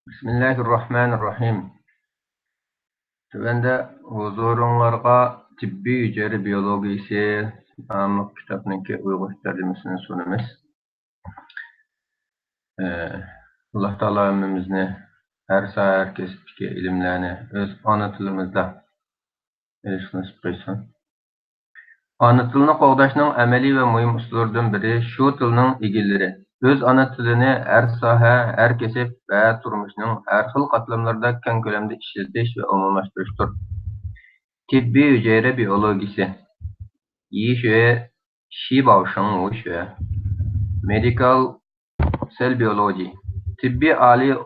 Bismillahirrahmanirrahim. Tövende huzurunlarga tibbi hücre biyologisi namlı kitabınki Uygur tercümesini sunumuz. Allah Taala ömrümüzni her saat kesipki ilimlerini öz ana tilimizde erişkiniz kıysan. Ana tilini qoğdaşның əməli və mühim usullardan biri şu tilinin igilləri. Öz ana tilini hər sahə, hər kesip və turmuşның hər xil qatlamlarda kən köləmdə işletiş və umumlaştırışdır. Tibbi hücre biyologisi, 医学细胞生物学 Medical Cell Biology, tibbi ali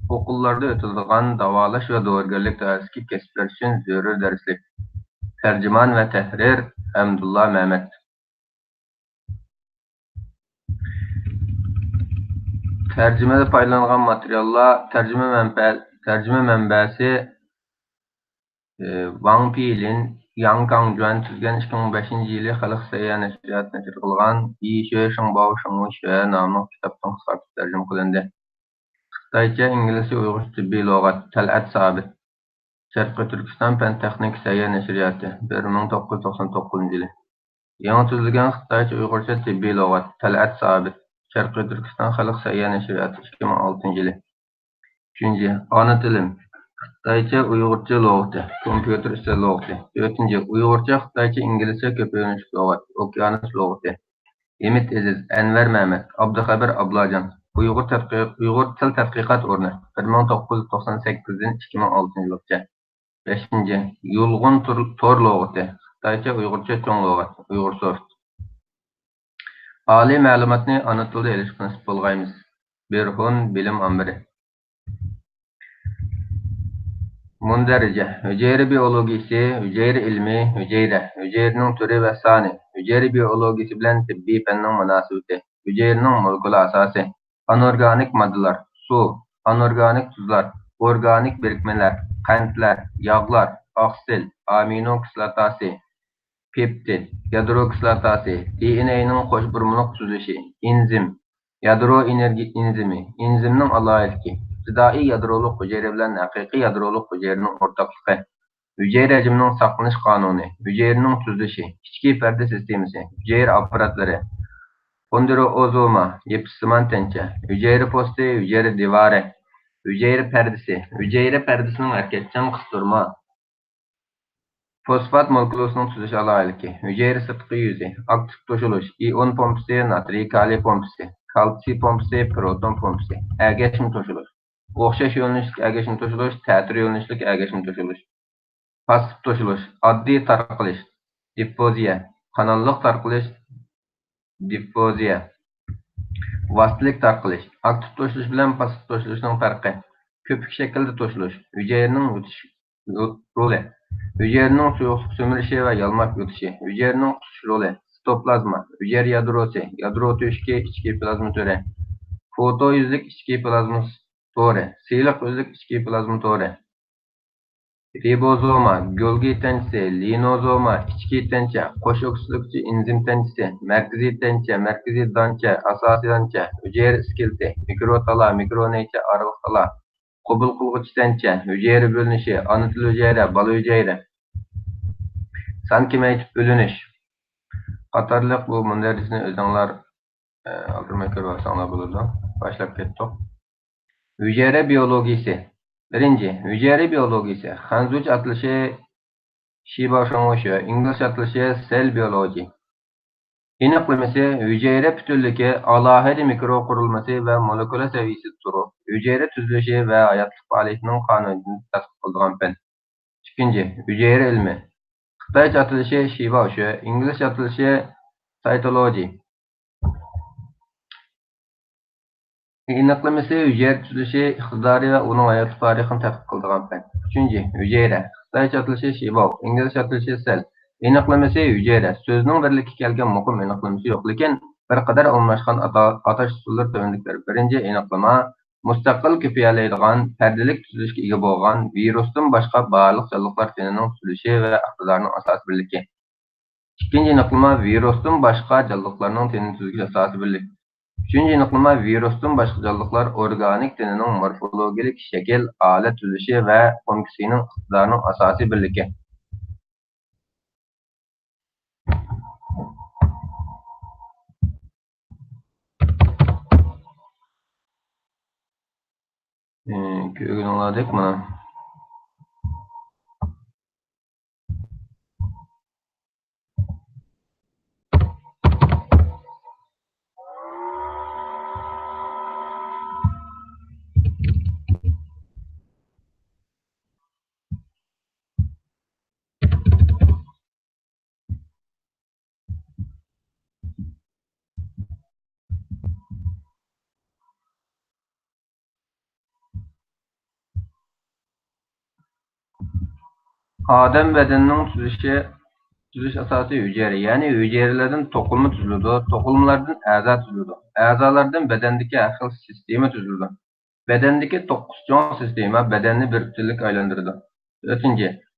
okullarda ötülüğün davalaş ve doğurgerlik dərski kesipler için zörür derslik. Tercüman ve tehrir Hamdullah Mehmet. Tercümede paylanılan materiallar tercüme mənbəsi Wang Pilin Yang Gangjuan tüzgen 2005 yılı Xalq Sayya Nəşriyyat nəşr qılğan İşe Şınbao Şınğı Şöyə namlı kitabdan qısa tərcümə qılındı. Xitayca, İngilizce, Uyghur tibbi lüğat Tələt Sabit. Şərqi Türkistan Fen Texnik Sayya Nəşriyyatı 1999 yılı. Yanı tüzülgen Xitayca, Uygurca tibbi lüğat Tələt Sabit. Şərqi Türkistan Xalq Sayya Nəşriyyatı 2006 yılı. 3. Ana tilim Xitayca, Uygurca lüğatı, kompüter üstü lüğatı. 4. Uygurca, Xitayca, İngilizce köpüyönüş lüğatı, okyanus lüğatı. Ümit Eziz, Enver Mehmet, Abdülxabir Ablacan, Uygur Til Tədqiqat Ornu, 1998-den 2006 yıllıqca. 5. Yulğun Tor lüğatı, Xitayca, Uygurca çoğ lüğat, Uygursoft. Ali məlumatını ana tildə erişkiniz bolğaymız. Berhun Bilim Ambiri. Mundarice, hücre biyologisi, hücre ilmi, hücrenin türü ve sani, hücre biyologisi bilen tibbi fennin münasebeti, hücrenin molekül asası, anorganik maddeler, su, anorganik tuzlar, organik birikmeler, kentler, yağlar, oksil, amino kislatası, peptid, yadro kislatası, DNA'nın hoşburumluk tüzülüşü, enzim, yadro enerji enzimi, enzimnin alayilki, İbtidai yadroluk hücre bilen haqiqi yadroluk hücrenin ortaklığı, hücre hacminin saqlanış kanunu, hücrenin tüzülüşü, içki perde sistemisi, hücre aparatları, kondrozoma, yapısıman tençe, hücre postu, hücre divarı, hücre perdesi, hücre perdesinin hareketçen kısturma, fosfat molekülosunun tüzülüş alayilki, hücre sırtkı yüzü, aktif toşuluş, iyon pompisi, natri kali pompisi, kalsi pompisi, proton pompisi, ergeçim toşuluş. Oxşaş yönlüşlük ergeçim toşuluş, tətir yönlüşlük ergeçim toşuluş. Pasif toşuluş, addi tarqılış, diffuziya, kanallık tarqılış, diffuziya. Vasitlik tarqılış, aktif toşuluş bilen pasif toşuluşun farkı. Köpük şekilde toşuluş, hücrenin yutuş rolü, hücrenin soyuqluq sömürüşü ve yalmak yutuşu, hücrenin tutuş rolü, sitoplazma, hücre yadrosu, yadro tüşki, içki plazma töre, foto yüzlük içki plazması, Tore, siylik özlük içki plazma tore. Ribozoma, Golgi tençesi, linozoma, içki tençe, koş oksillikçi enzim tençesi, merkezi tençe, merkezi dança, asasi dança, hücre iskeleti, mikrotala, mikroneyçe, arılıktala, qobul qılğıç tençe, hücre bölünüşü, anıtıl hücre, bal hücre, san kemeytip bölünüş. Qatarlıq bu mündərisini özünlər aldırmaya körvasanlar bulurdu. Başlap ketdik. Hücre biyologisi. 1. Hücre biyologisi. Hanzuç atılışı Shiba Shongoshu, İngiliz atılışı Cell Biology. İnaklamesi hücre bütünlüğü, alahiri mikro kurulması ve moleküle seviyesi turu, hücre tüzülüşü ve hayatlık faaliyetinin kanununu tasdik kıldıran fen. 2. Hücre ilmi. Xitayca atılışı Shiba Shu, İngiliz atılışı Cytology. İnaklamesi hücre tüzülüşü, iktidarı ve onun hayatlık tarihini tədqiq kıldıran fen. 3. Hücre. Xitayca atılışı Shiba, İngiliz atılışı Cell. İnaklamesi hücre. Sözünün birlikte kelgen muhim inaklamesi yok. Lekin bir kadar alınlaşkan ataş usulları tövendikler. 1. inaklama, müstakil köpeyeleydiğen, perdelik tüzülüşke ega bolğan, virustan başka barlıq canlıqlar feninin tüzülüşü ve iktidarının asası birliki. 2. inaklama, virustan başka canlıqlarının feninin tüzülüşü asası birlik. Üçüncü aniqlama virusdan başqa canlılar organik tenining morfologik şekil, alet tuzilishi ve funksiyasining iqtidorining asosiy birligi. Ko'rganladik mana. Odam bedenining tuzilish asosi hücre, ya'ni hücrelerden to'qilma tuziladi, to'qilmalardan a'zo tuziladi, a'zolardan bedendeki har xil sistema tuziladi. Bedendeki 9 cho'ng sistema bedenni bir butunlik aylantiradi. 4.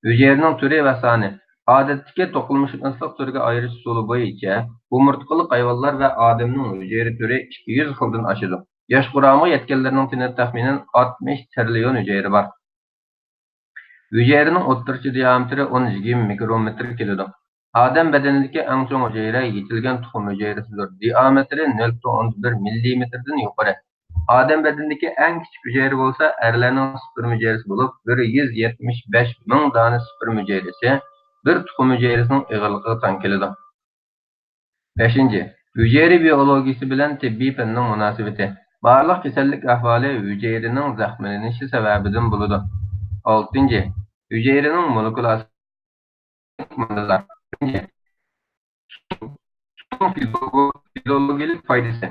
Hücrenin türü ve sani. Odatdagi to'qilmashunoslik turiga ayirish usuli bo'yicha umurtqali hayvonlar ve odamning hücre türü 200 xildan oshadi. Yosh quromga yetganlarning tenida taxminan 60 trillion hücre var. Hücrenin o'rtacha diametri 12 mikrometr keladi. Odam bedenidagi eng cho'ng hücre yetilgan tuxum hücresidir. Diametri 0.11 millimetrdan yuqori. Odam bedenidagi eng kichik hücre bo'lsa, erlarning sperm hücresi bo'lib, 175 ming dona sperm hücresi bir tuxum hücresining og'irligiga teng keladi. 5. Hücre biologiyasi bilan tibbiy fanning munosabati. Barliq kasallik ahvoli hücrening zaxmlanishi sababidan bo'ladi. 6. Hücrenin molekular mandalar. 1. Filologik faydası.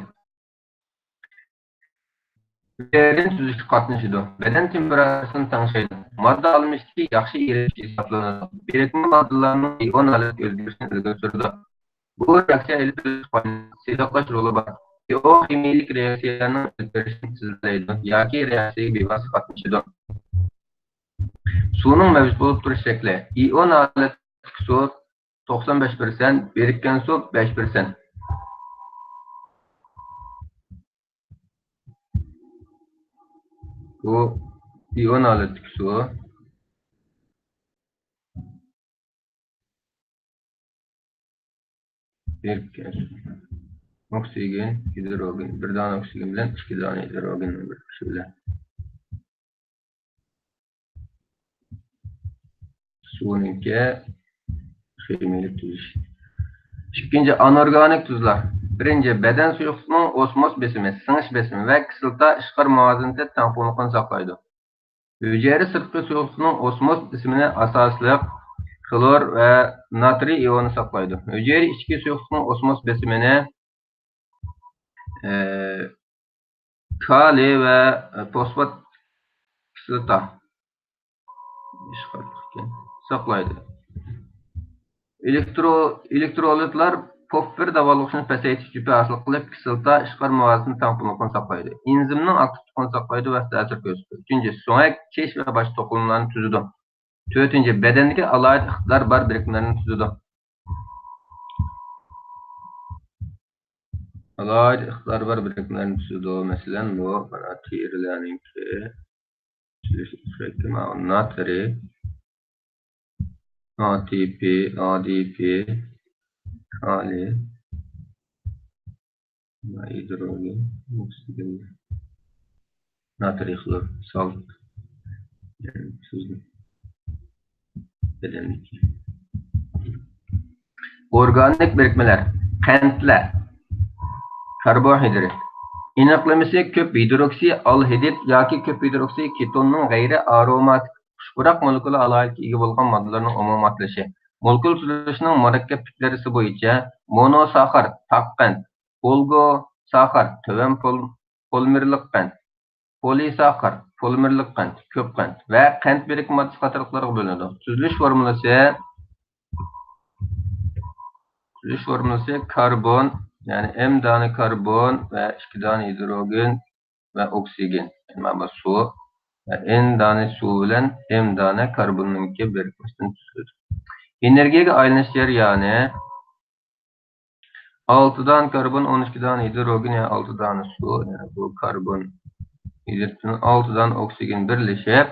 Hücrenin tuzilishi qatnashidir. Beden temperaturasini tanishadi. Modda almashdagi yaxshi erish hisoblanadi. Birikma moddalarning ion halat o'zgarishini ilgari suradi. Bu reaksiya silaqlash roli bor. Bioximik reaksiyalarning o'zgarishini tezlaydi yoki reaksiyaga bevosita qatnashadi. Suvning mavjud bo'lib turish shakli. Ion halat suv 95%, birikkan suv 5%. Bu ion halatdagi suv birikkan oksigen, hidrogen, bir dona oksigen bilan 2 dona hidrogen birleşishi bilan suvningki kimyalik tuzilishi. 2. Anorganik tuzlar. 1. Beden suyuqligining osmos besimi, singish besimi ve kislota ishqor muvozanati tengpunkligini saqlaydi. Hücre sirtqi suyuqligining osmos besimini asosliq klor ve natriy ioni saqlaydi. Hücre ichki suyuqligining osmos besimini kaliy ve fosfat kislota saqlaydi. Elektrolitlar fosfor davolishini pasaytirish jupi hosil qilib, kislota ishqor muvozanati tengpunkligini saqlaydi. Enzimning aktivligini saqlaydi ve ta'sir ko'rsatadi. 3. So'ngak, chesh ve boshqa to'qimalarni tuzadi. 4. Bedendeki alayet iqtidor bar birikmalarni tuzadi. Alayet iqtidor bar birikmalarni tuzadi. Masalan, bu mana terilarninki natriy, ATP, ADP, kaliy, hidrogen, oksigen, natriy klor, salt, yani tuzlu. Bedendeki. Organik birikmeler, qentler, karbohidrat. İnaklamisi köp hidroksi alhidrit yoki köp hidroksi ketonning g'ayri aromatik xushpuraq molekula alayetga ega bo'lgan moddalarning umumiylashishi. Molekula tuzilishining murakkab tiplari bo'yicha monosaxar, taq qand, oligosaxar, tuvan polimerlik qand, polisaxar, polimerlik qand, ko'p qand va qand birikma moddasi qatorliqlarga bo'linadi. Tuzilish formulasi karbon, yani M tane karbon ve 2 tane hidrogen ve oksigen. Yani su ve N tane su ile M tane karbonunki birikmesinden tuzulur. Enerjiye aylanish jarayoni 6'dan karbon, 12'dan hidrogen, yani 6 tane su, yani bu karbon, hidrojen, 6'dan oksigen birleşip,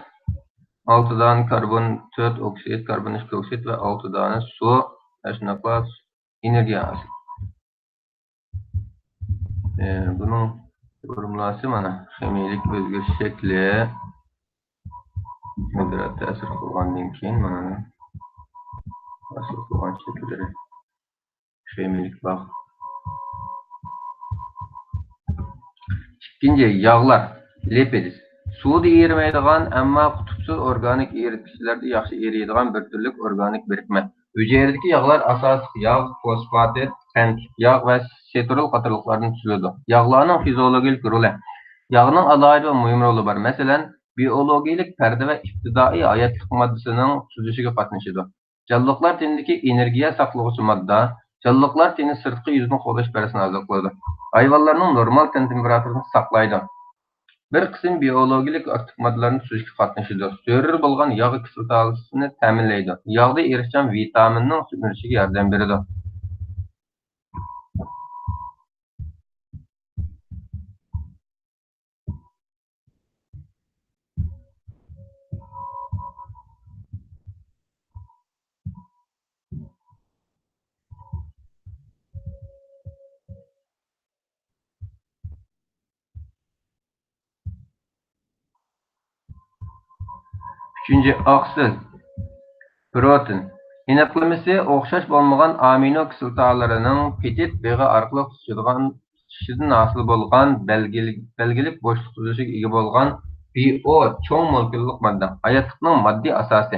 6'dan karbon 4 oksit, karbon 2 oksit ve 6 tane su, şunaqla enerji alır. Bunun yorumlası mana ximiyalik özgürüş şekli biraz ta'sir qilgandan keyin mana ta'sir qilgan şekillari ximiyalik bak. İkinci yağlar, lipid. Suda erimaydigan, ammo qutupsiz organik eritgichlarda yaxshi eriydigan bir turlik organik birikma. Hücredeki yağlar asosiy yağ, fosfatit, qand, yağ ve setrol qatorliqlardan tuziladi. Yağlarning fiziologik roli. Yağning alohida va muhim roli bor. Masalan, biologik perde ve ibtidai hayotlik moddasining tuzilishida qatnashadi. Canlıqlar tenidagi energiya saqlovchi modda, canlıqlar teni sirtqi yuzini qo'llash berisini oziqlaydi. Hayvonlarning normal ten temperaturini saqlaydi. Bir qism biologik aktiv moddalarni tuzishga qatnashadi. Zarur bo'lgan yog' kislotasini ta'minlaydi. Yog'da erishgan vitaminning sing'irishiga yordam beradi. Üçüncü, oqsil, protein. Aniqlamasi o'xshash bo'lmagan amino kislotalarning petit beg'i orqali tutishdan hosil bo'lgan belgilik bo'shliq tuzilishga ega bo'lgan bio cho'ng molekulyarlik modda. Hayotlikning moddiy asosi.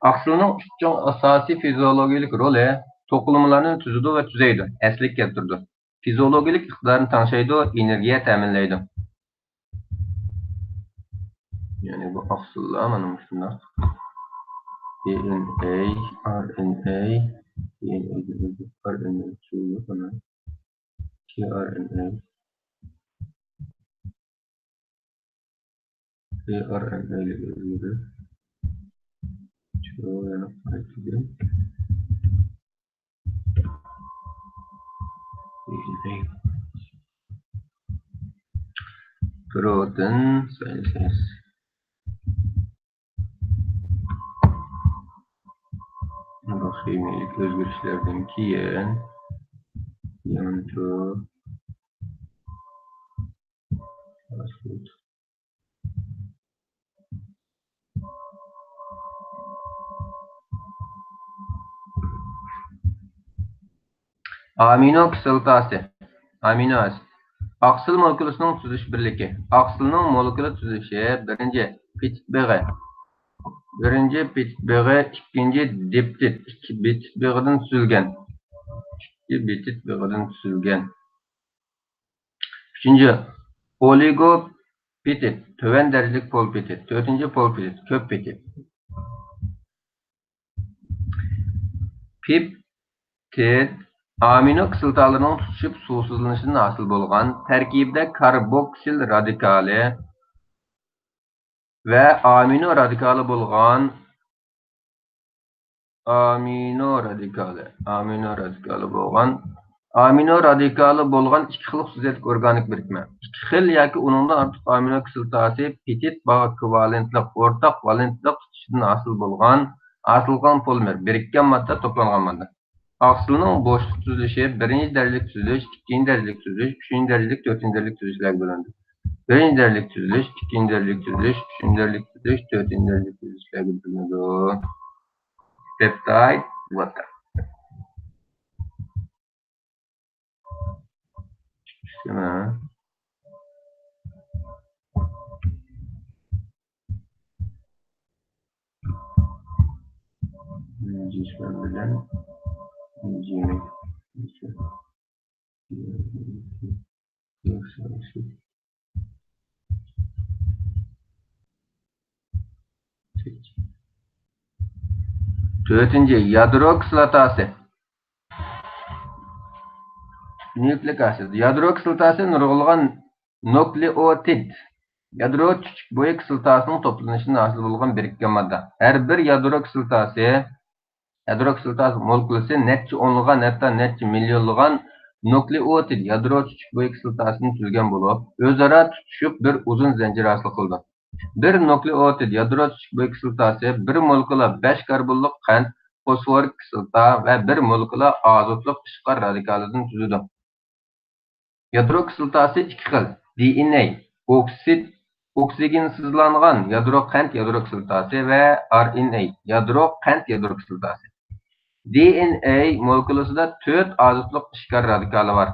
Oqsilning uchinchi asosiy fiziologik roli to'qimalarni tuzadi va tuzaydi, asliga keltiradi. Fiziologik iqtidorni tanishaydi, energiya ta'minlaydi. Yani bu oqsillar mana shunday. DNA, RNA, RNA çoğulu bana tRNA, tRNA ile ilgili çoğu yana fark ediyorum. Protein sayısız. Bu ximiyalik özgürlüklerden keyin yanıtı amino kislotasi. Amino asid. Oqsil molekulyasining tuzish birligi. Oqsilning molekula tuzilishi birinchi petit beg'i. Birinci petit beg'i, ikinci diptit. Petit beg'idan tuzilgan. Petit beg'idan tuzilgan. Üçüncü oligopetit. Töven derecelik polpetit. Dördüncü polpetit. Köp petit. Peptit amino kislotalarının tutuşup susuzlanışından hasıl bo'lgan terkibde karboksil radikali ve amino radikali bo'lgan amino radikali bo'lgan ikki xil xususiyatli organik birikma. İki xil yoki uningdan ortiq amino kislotasi petit bağ kovalentlik, o'rtaq valentlik tutishidan hasıl bo'lgan polimer birikkan modda to'plangan modda. Oqsilning bo'shliq tuzilishi birinchi derecelik tuzilish, ikkinchi derecelik tuzilish, uchinchi derecelik, to'rtinchi derecelik tuzilishlarga bo'linadi. Birinchi derecelik tuzilish, ikkinchi derecelik tuzilish, uchinchi derecelik tuzilish, to'rtinchi derecelik tuzilishlarga bo'linadi. Peptide water. Şuna. Cismen bilen incelik. Dördüncü, yadro kislotasi. Nükleik asid. Yadro kislotasi nurg'ulg'an nukleotid. Yadro chuchuk bo'yi kislotasining to'planishidan hosil bo'lgan birikkan modda. Her bir yadro kislotasi Yadro kısaltası molekülası netçe onluğan hatta netçe milyonluğan nukleotid yadro küçük boyu kısaltasını tüzgen bulup, özara tutuşup bir uzun zincir asıl kıldı. Bir nukleotid yadro küçük boyu kısaltası bir molekula 5 karbonluk qand, fosforik kısalta ve bir molekula azotluk ışıklar radikalidan tüzüdü. Yadro kısaltası iki xil. DNA, oksigensiz yadro qand yadro kısaltası ve RNA, yadro qand yadro kısaltası. DNA molekulasida 4 azotluq ishkar radikali var.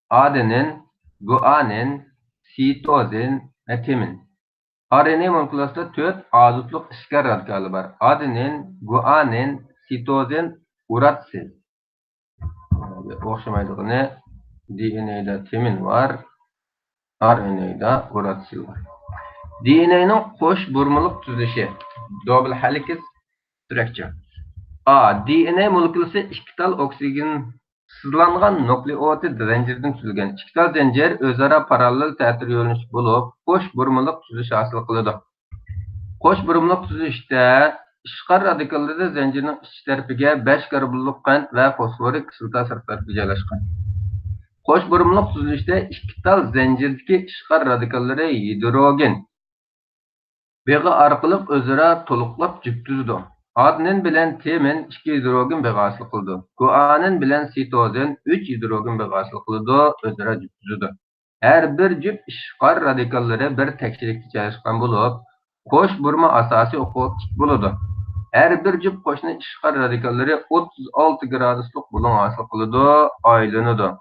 Adenin, guanin, sitozin ve timin. RNA molekulasida 4 azotluq ishkar radikali var. Adenin, guanin, sitozin, uratsil. O'xshamaydig'ini DNA'da timin var, RNA'da uratsil var. DNA'ning qo'sh burmiliq tuzilishi. Double helix structure. DNA molekulası iki tal oksijensizlangan nukleotid zincirden tuzilgan. İki tal zincir özara paralel ta'tir yo'linish bo'lib, qo'sh burumliq tuzilish hosil qiladi. Qo'sh burumliq tuzilishda ishqor radikallari zincirning ichki tarafiga 5 karbonlik qand va fosforik kislota sirtlariga joylashgan. Qo'sh burumliq tuzilishda ikki tal zincirdagi ishqor radikallari hidrogen beg'i orqali o'zaro to'liqlab juft tuzadi. Adenin bilen timin 2 hidrogen beği asıl kıldı. Guanin bilen sitozin 3 hidrogen beği asıl kıldı, özara juft tuzadi. Her bir juft ishqor radikalları bir tekçilikte çalışkan bulup, qo'sh burma asosiy o'quvchi bo'ladi. Her bir juft qo'shni ishqor radikalları 36 graduslik bulun asıl kıldı, aylanadi.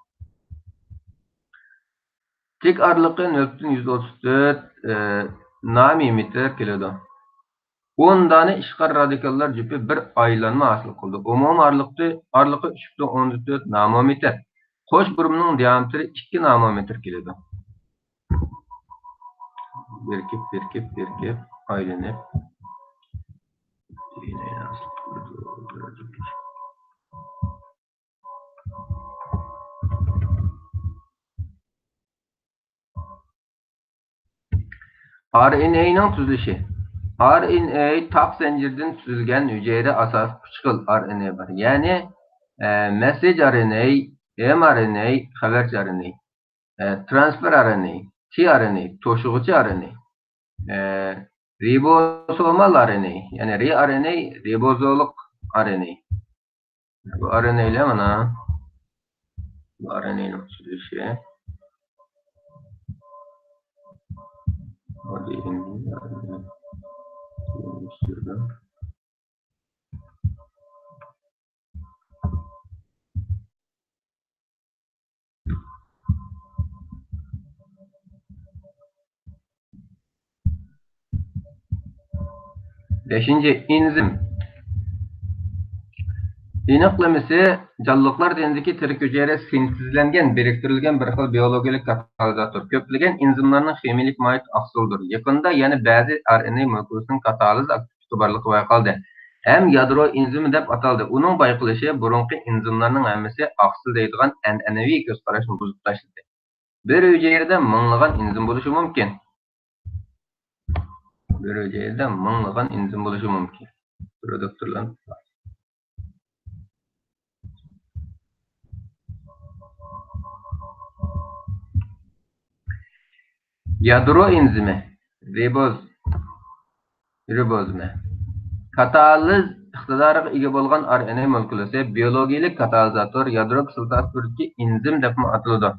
Tik aralığı 0.134 nanometr keladi. 10 tane ishqor radikallar jupi bir aylanma hosil qildi. Umum aralığı 3.14 nanometr. Qo'sh burumning diametri 2 nanometr keladi. Berkib aylanib. RNA'ning tuzilishi. RNA tak zincirden tuzilgan hücrede asas 3 xil RNA var. Yani mesaj RNA, mRNA, haberci RNA, transfer RNA, tRNA, toşuğucu RNA, ribosomal RNA, yani rRNA, ribozoluk RNA. Bu RNA ile mana bu RNA'nın tuzilişi. O değil mi? Beşinci, enzim. İnaklamisi canlılar denindeki tirik hücrede sintezlengen, biriktirilgen bir xil biyologik katalizator. Köplegen enzimlarning ximiyalik muhit ahsulidir. Yakında yani bazı RNA molekulasının kataliz aktivitesi barlığı bayqaldı. Hem yadro enzimi deb ataldı. Onun bayqılışı burunqi enzimlarning hammasi ahsil deydigan an'anaviy ko'z qarashni buzib tashladi. Bir hücrede minglagan enzim bo'lishi mumkin. Bir hücrede minglagan enzim bo'lishi mumkin. Produktorlar yadro enzimi, ribozmi. Kataliz iqtidoriga ega bo'lgan RNA molekulasi biologik katalizator yadro kislotasi turidagi enzim deb ataladi.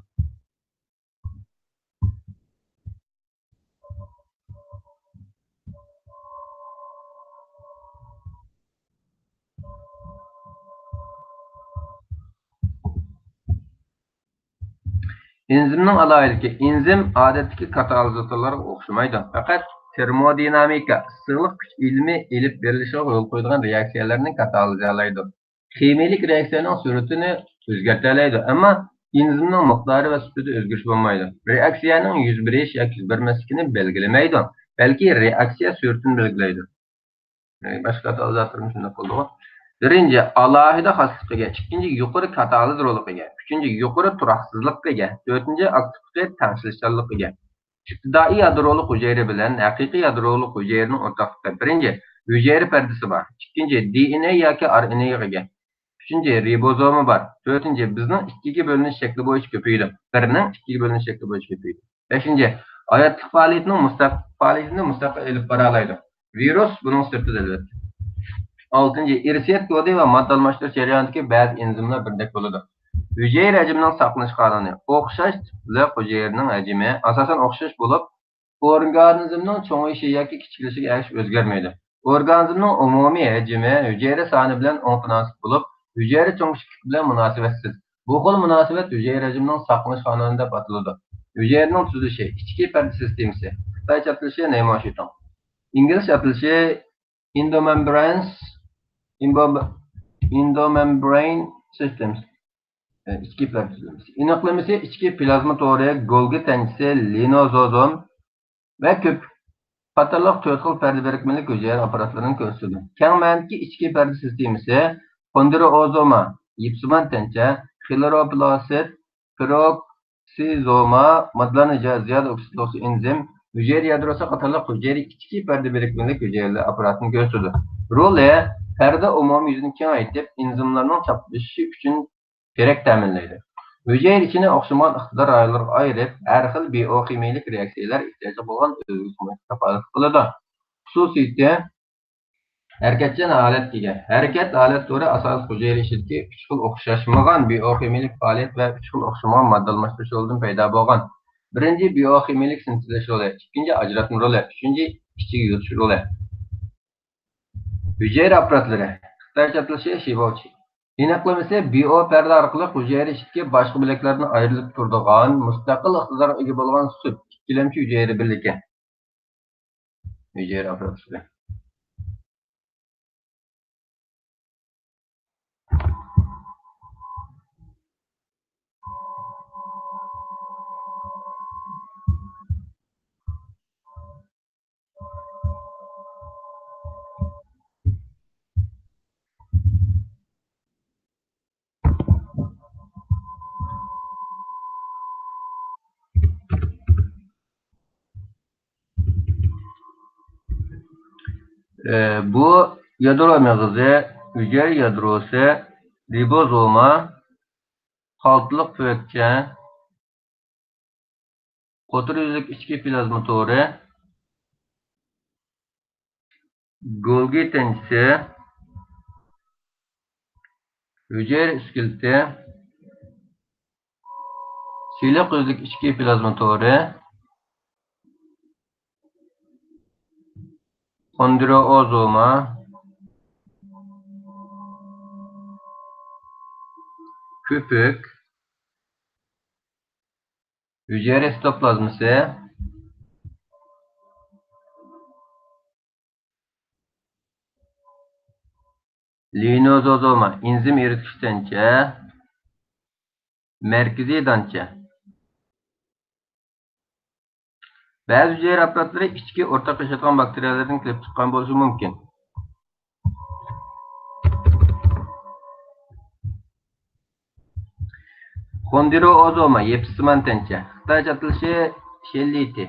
Enzimning alohidaligi. Enzim odatdagi katalizatorlarga o'xshamaydi. Faqat termodinamika, issiqlik kuch ilmi elib berilishiga yo'l qo'yadigan reaksiyalarni katalizalaydi. Ximiyalik reaksiyaning suratini o'zgartiradi, ammo enzimning miqdori va sifati o'zgarish bo'lmaydi. Reaksiyaning yuz berish yoki yuz bermasligini belgilamaydi, balki reaksiya suratini belgilaydi. Boshqa katalizatorni shunday qo'llaydi. Birinci, alohida xosligiga, ikkinchi yuqori kataliz roliga, uchinchi yuqori turoqsizligiga, to'rtinchi aktivlik tangishchanligiga. İptidai yadroluk hücre bilen haqiqiy yadroluk hücrenin ortaklığı. Birinci, Hücre perdesi var. İkinci, DNA yoki RNA'ga ega. Üçüncü, ribozomu var. Dördüncü, bizning ikkiga bölinish shakli bo'yicha ko'paydi. Birining ikkiga bölinish shakli bo'yicha ko'paydi. Beshinchi, hayotlik faoliyatini mustaqil elib bora oladi. Virus buning sirtida albatta. Altıncı, irsiyat kodu ve madde almashtirish jarayonidagi ba'zi enzimlar birdek bo'ladi. Hücre hajmining saqlanish qonuni. O'xshash tipli hujayraning hajmi asosan o'xshash bo'lib, organizmning cho'ngishi yoki kichiklashiga ergashish o'zgarmaydi. Organizmning umumiy hajmi hujayra soni bilan o'nqinasib bo'lib, hujayra cho'ngishlik bilan munosabatsiz. Bu xil munosabat hujayra hajmining saqlanish qonuni deb ataladi. Hujayraning tuzilishi, ichki parda sistemasi. Xitoycha atalishi nemoshitong. İngilizce atılışı endomembrane systems. İçki plazma. İnaklamesi içki plazma to'ri, Golgi tanchisi, linozom ve köp qatorliq 4 xil parda birikmali hujayra apparatlarini ko'rsatadi. Keng ma'nodagi ichki parda sistemasi xondroozoma, yipsimon tancha, xloroplast, peroksizoma, moddalarni ziyada oksidlovchi enzim, hücre yadrosi qatorliq hujayra ichki parda birikmali hujayralar apparatini ko'rsatadi. Roli parda umumiy yuzini kengaytib, enzimlarning chaplashishi uchun kerak ta'minlaydi. Hücre içine o'xshagan iqtidor rayonlarga ayirib, har xil bioximiyalik reaksiyalar ehtiyoji bo'lgan o'zgarishlarga kafolat qiladi. Xususiyati harakatchan holatga ega. Harakat holat turi asosiy hujayra ishidagi 3 xil o'xshashmagan bioximiyalik faoliyat va 3 xil o'xshamagan modda almashtirish yo'lidan paydo bo'lgan. Birinchi bioximiyalik sintezlash roli, ikkinchi ajratma roli, uchinchi ichiga yutish roli. Hujayra apparatlari Xitoycha atalishi Shibochi. İnaklamesi bioperda orqali hujayra ishidagi boshqa bo'laklardan ayrilib turadigan, mustaqil iqtidorga ega bo'lgan sut ikkilamchi hujayra birligi. Hujayra apparatlari. Bu yadro mağızı, hücre yadrosu, ribozoma, haltılık pökçe, qotur yüzlük içki plazma to'ri, Golgi tanchisi, hücre iskeleti, siyliq yüzlük içki plazma to'ri, xondroozoma, köpük, hücre sitoplazması, linozoma, enzim eritish tancha, merkezi dancha. Ba'zi hujayra apparatlari ichki o'rtaq yashaydigan bakteriyalardan kelib chiqqan bo'lishi mumkin. Xondroozoma, yipsimon tancha. Xitoycha atalishi shelliti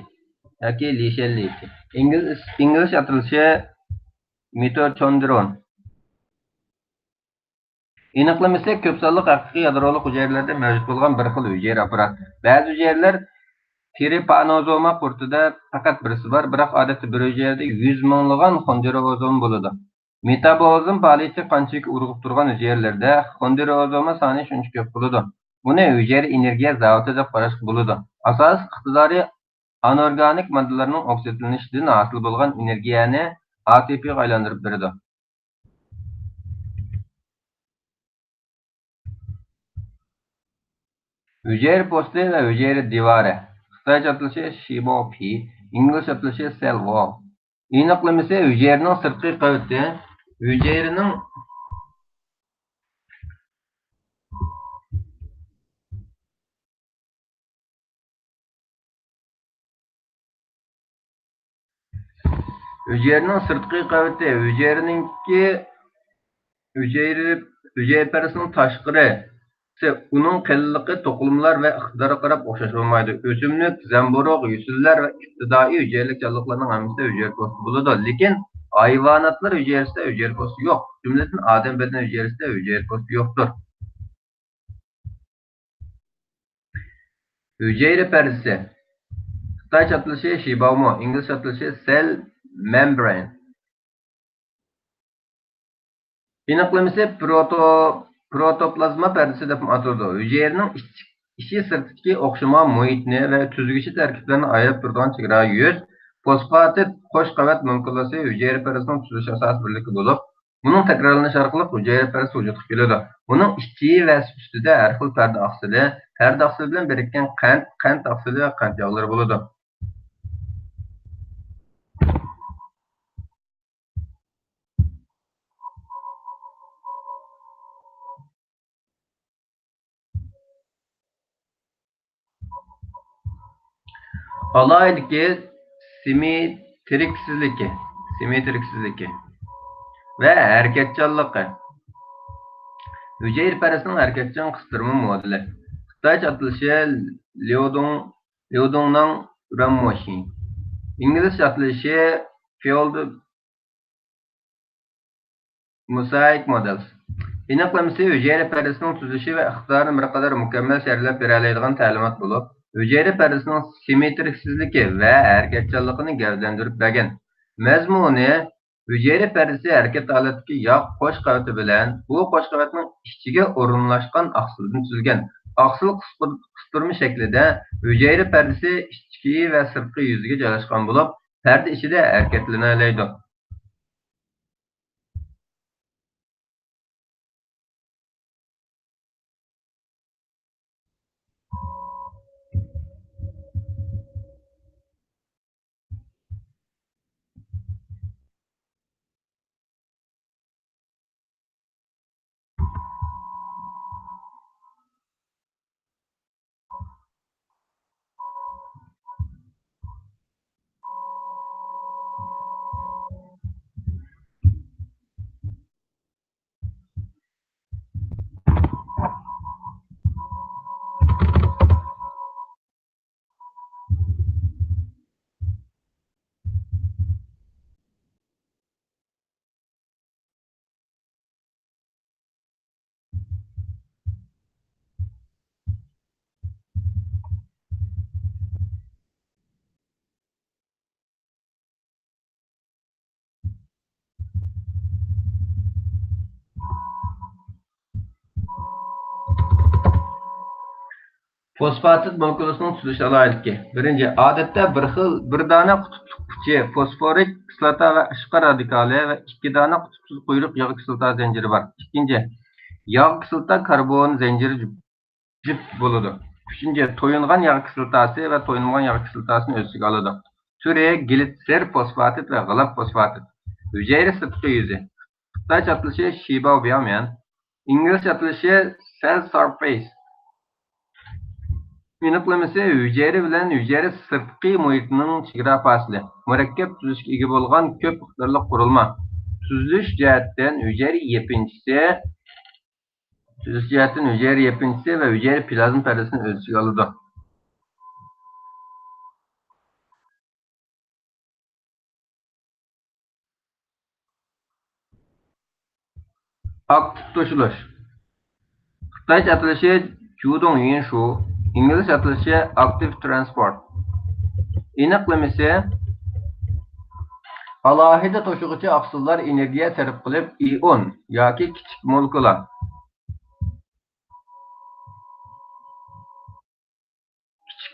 yoki lishelliti. İngilizce atalishi mitochondrion. Aniqlamasi ko'p sonli haqiqiy yadroli hujayralarda mavjud bo'lgan bir xil hujayra apparat. Ba'zi hujayralar Trypanozoma qurtida faqat birisi bor, biroq odatda bir hujayrada 100 minglagan xondroozom bo'ladi. Metabolizm faoliyati qanchalik urg'ib turgan hujayralarda xondroozoma soni shuncha ko'p bo'ladi. Buni hujayra energiya zavodi deb qarashga bo'ladi. Asosiy iqtidori anorganik moddalarning oksidatsiyanishidan hosil bo'lgan energiyani ATP ga aylantirib beradi. Hujayra posti ve hujayra divari. Xitoycha atalishi Shibopi, İngilizce atalishi cell wall. Aniqlamasi hujayraning sirtqi qavati, hujayraning sirtqi qavati, hujayra parasining tashqari uning qilliqi to'qimalar va iqtidoriga qarab o'xshash bo'lmaydi. O'simlik, zamburug', yusillar va ibtidoiy hujayralik jonlilarning hammasi hujayra posti bo'ladi. Lekin Hayvanatlar hücresinde hücre postu yok. Cümleten Adem bedeni hücresinde hücre postu yoktur. Hücre perdesi. Xitay çatılışı Shibaumo, İngiliz çatılışı cell membrane. İnaklamisi protoplazma perdesi deb atıldı. Hücrenin içi sırtdaki okşama muhitini ve tüzgüçü terkiplerini ayırıp turgan çegara yüz fosfatit qo'sh qavat molekülasi hücre perdesinin tuzilish asosiy birligi bo'lib, bunun takrorlanishi orqali hücre perdesi vujudga keladi. Bunun ichi ve ustida har xil perde oksidi bilan birikkan qand oksidi va qand yog'lari bo'ladi. Alaydaki simetriksizligi ve hareketchanligi. Hücre perdesinin hareketchan kıstırma modeli. Xitaycha atılışı Liaodong'dan Run Machine. İngilizce atılışı Field Mosaic Models. İnaklamisi hücre perdesinin tuzuluşu ve iqtidarını bir kadar mükemmel sergilep beraleydigan talimat bulup, hücre perdesinin simetriksizligi ve hareketchanligini gavdandirib bergan. Mazmuni hücre perdesi hareket aletidagi yağ qo'sh qavati bilan bu qo'sh qavatning ichiga o'rinlashgan aqsildan tuzilgan. Aqsil qistirma shaklida hücre perdesi ichki va sirtqi yuziga joylashgan bo'lib, perda ichida harakatlanadi. Fosfatit molekülüsünün tuzuluş alaylığı. Birinci, adette bir dana kutupluqçı fosforik kislota ve ışıqa radikali ve iki dana kutupsuz kuyruk yağ kislota zinciri var. İkinci, yağ kislota karbon zinciri cüp buludu. Üçüncü, toyungan yağ kislotası ve toyungan yağ kislotasını ölçüge alıdı. Türe glitser fosfatit ve gılap fosfatit. Hücre sırtqı yüzü. Xitay çatılışı Shibao Biamen. İngiliz çatılışı cell surface. Aniqlaması hücre bilen hücre sırtqi muhitinin chegara fasili. Murakkab tuzilishga ega bo'lgan ko'p miqdorli qurilma. Tuzilish jihatdan hücre yepinchisi ve hücre plazma perdesini ölçüge aladi. Aktif toşuluş. Xitaycha atılışı Judong Yunshu. İngiliz atılışı Active Transport. Aniqlaması alohida to'shig'uchi aqsillar energiya sarf qilib ion yoki kichik molekula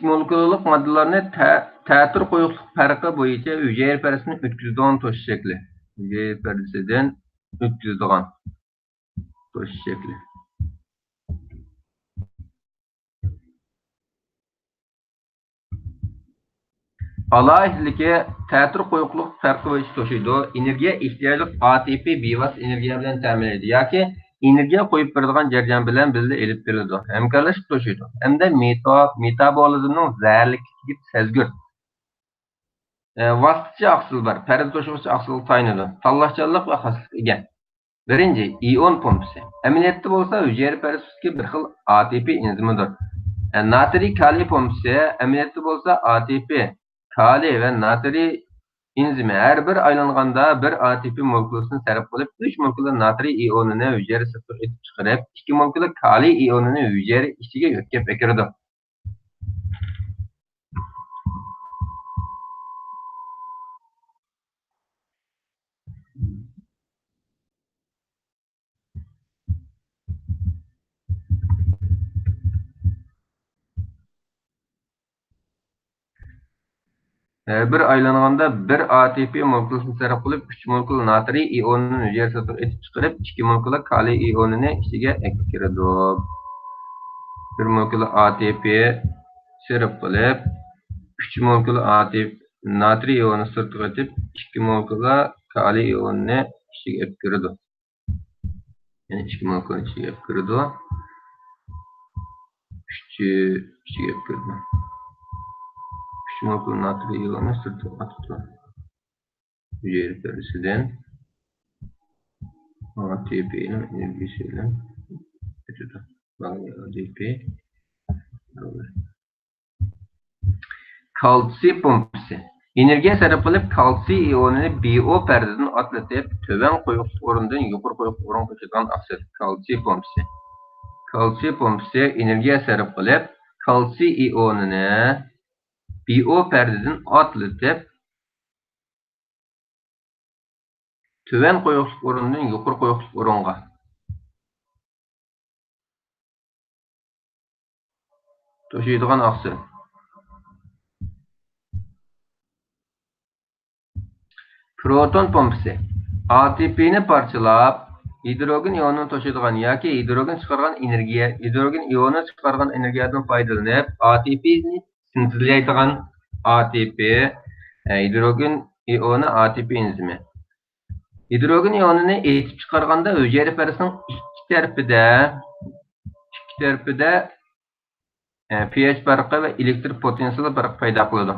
molekulalık moddalarni ta'tir quyuqlik farqi bo'yicha hücre perdesini o'tkazadigan to'sish shakli. Hücre perdesidan o'tkazadigan to'sish shakli. Alohidligi ta'tir quyuqlik farqi bo'yicha to'shiydi. Energiya ehtiyojli ATP bevos energiya bilan ta'minlaydi yoki energiya qo'yib beradigan jarayon bilan birga elib keladi. Hamkorlashib to'shiydi. Hamda metabolizmning zararligiga sezgur. Vositachi aqsil var. Perda to'shuvchi aqsil tayinadi. Tanlashchanlik va xoslikka ega. Birinchi, ion pompasi. Amaliyotda bo'lsa, hücre perdesidagi bir xil ATP enzimidir. Natriy kaliy pompasi amaliyotda bo'lsa, ATP kaliy ve natriy enzimi her bir aylanganda bir ATP molekulasini sarf qilib 3 molekula natriy ionini hujayra sirtiga etib chiqarib 2 molekula kaliy ionini hujayra ichiga yo'tkab kiradi. Bir aylanganda bir ATP molekulasini sarf qilib 3 molekula natriy ionini hujayra sirtiga etib chiqarib 2 molekula kaliy ionini ichiga kiradi. 1 molekula ATP sarf qilib 3 molekula ATP natriy ionini sirtiga etib 2 molekula kaliy ionini ichiga kiradi. Yani 2 molekula ichiga kiradi. 3 ichiga kiradi. 3 molekula natriy ionini sirtiga atdi. Hücre perisinden ATP'nin enerjisiyle ötüdü. ATP kalsiy pompası. Energiya sarf qilib kalsiy ionini BO perdeden atlatıp töven qo'yiqlik o'rindan yuqori qo'yiqlik o'ringa ko'chirgan aqsil kalsiy pompası. Kalsiy pompası energiya sarf qilib kalsiy ionini BO perdeden atlatıp töven qo'yiqlik o'rindan yuqori qo'yiqlik o'ringa to'shaydigan aqsil. Proton pompası. ATP'ni parçalab, hidrogen ionini to'shaydigan yoki hidrogen ioni chiqargan energiyadan foydalanib, ATP'ni sintezlaydigan ATP, hidrogen ioni ATP enzimi. Hidrogen ionini etib chiqarganda hujayra perisining ikki tarafida pH farqi va elektr potensiali farqi paydo qiladi.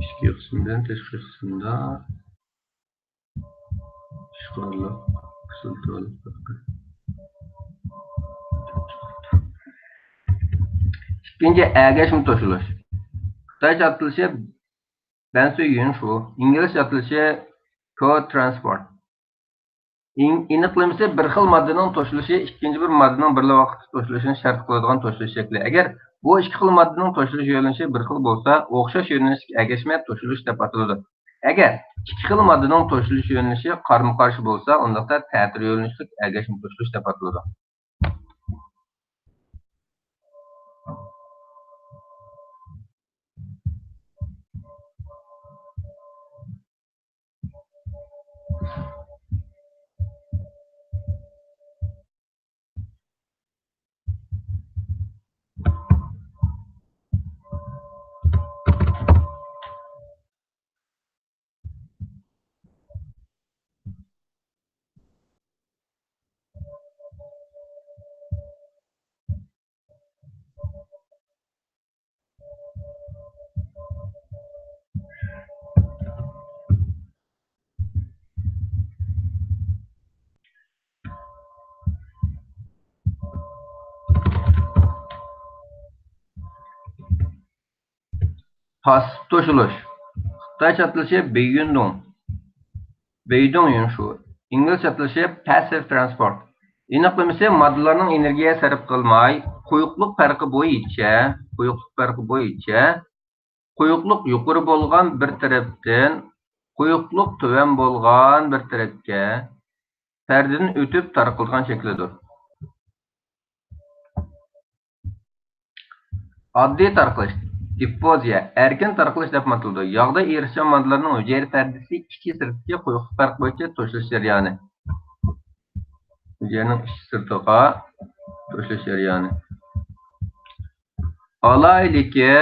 İçki kısmından tashqi qismda ishqorlar kısaltılib İkinci ergeçme toşuluş. Xitoycha atılışı bensuyun şu. İngilizce atılışı co-transport. Aniqlamasi bir xil moddaning to'shilishi ikkinchi bir moddaning birla vaqtda to'shilishini shart qiladigan to'shilish shakli. Agar bu ikki xil moddaning to'shilish yo'nalishi bir xil bo'lsa, o'xshash yo'nalishga ergashma to'shilish deb ataladi. Agar ikki xil moddaning to'shilish yo'nalishi qarama-qarshi bo'lsa, unda ta'tir yo'nalishlik ergashma to'shilish deb ataladi. Pasif to'shilish. Xitoycha atılışı Beidong şu. İngilizce atılışı passive transport. Aniqlamasi moddalarning energiya sarf qilmay, quyuqlik farqi bo'yicha quyuqlik yuqori bo'lgan bir tarafdan quyuqlik tuvan bo'lgan bir tarafga perdedan o'tib tarqalgan shaklidir. Oddiy tarqalish, diffuziya, erkin tarqalish deb ataladi. Yog'da erishgan moddalarning hujayra perdasi ichki sirtiga quyuqlik farqi bo'yicha to'shilish jarayoni. Hujayraning ichki sirtiga to'shilish jarayoni. Alayliki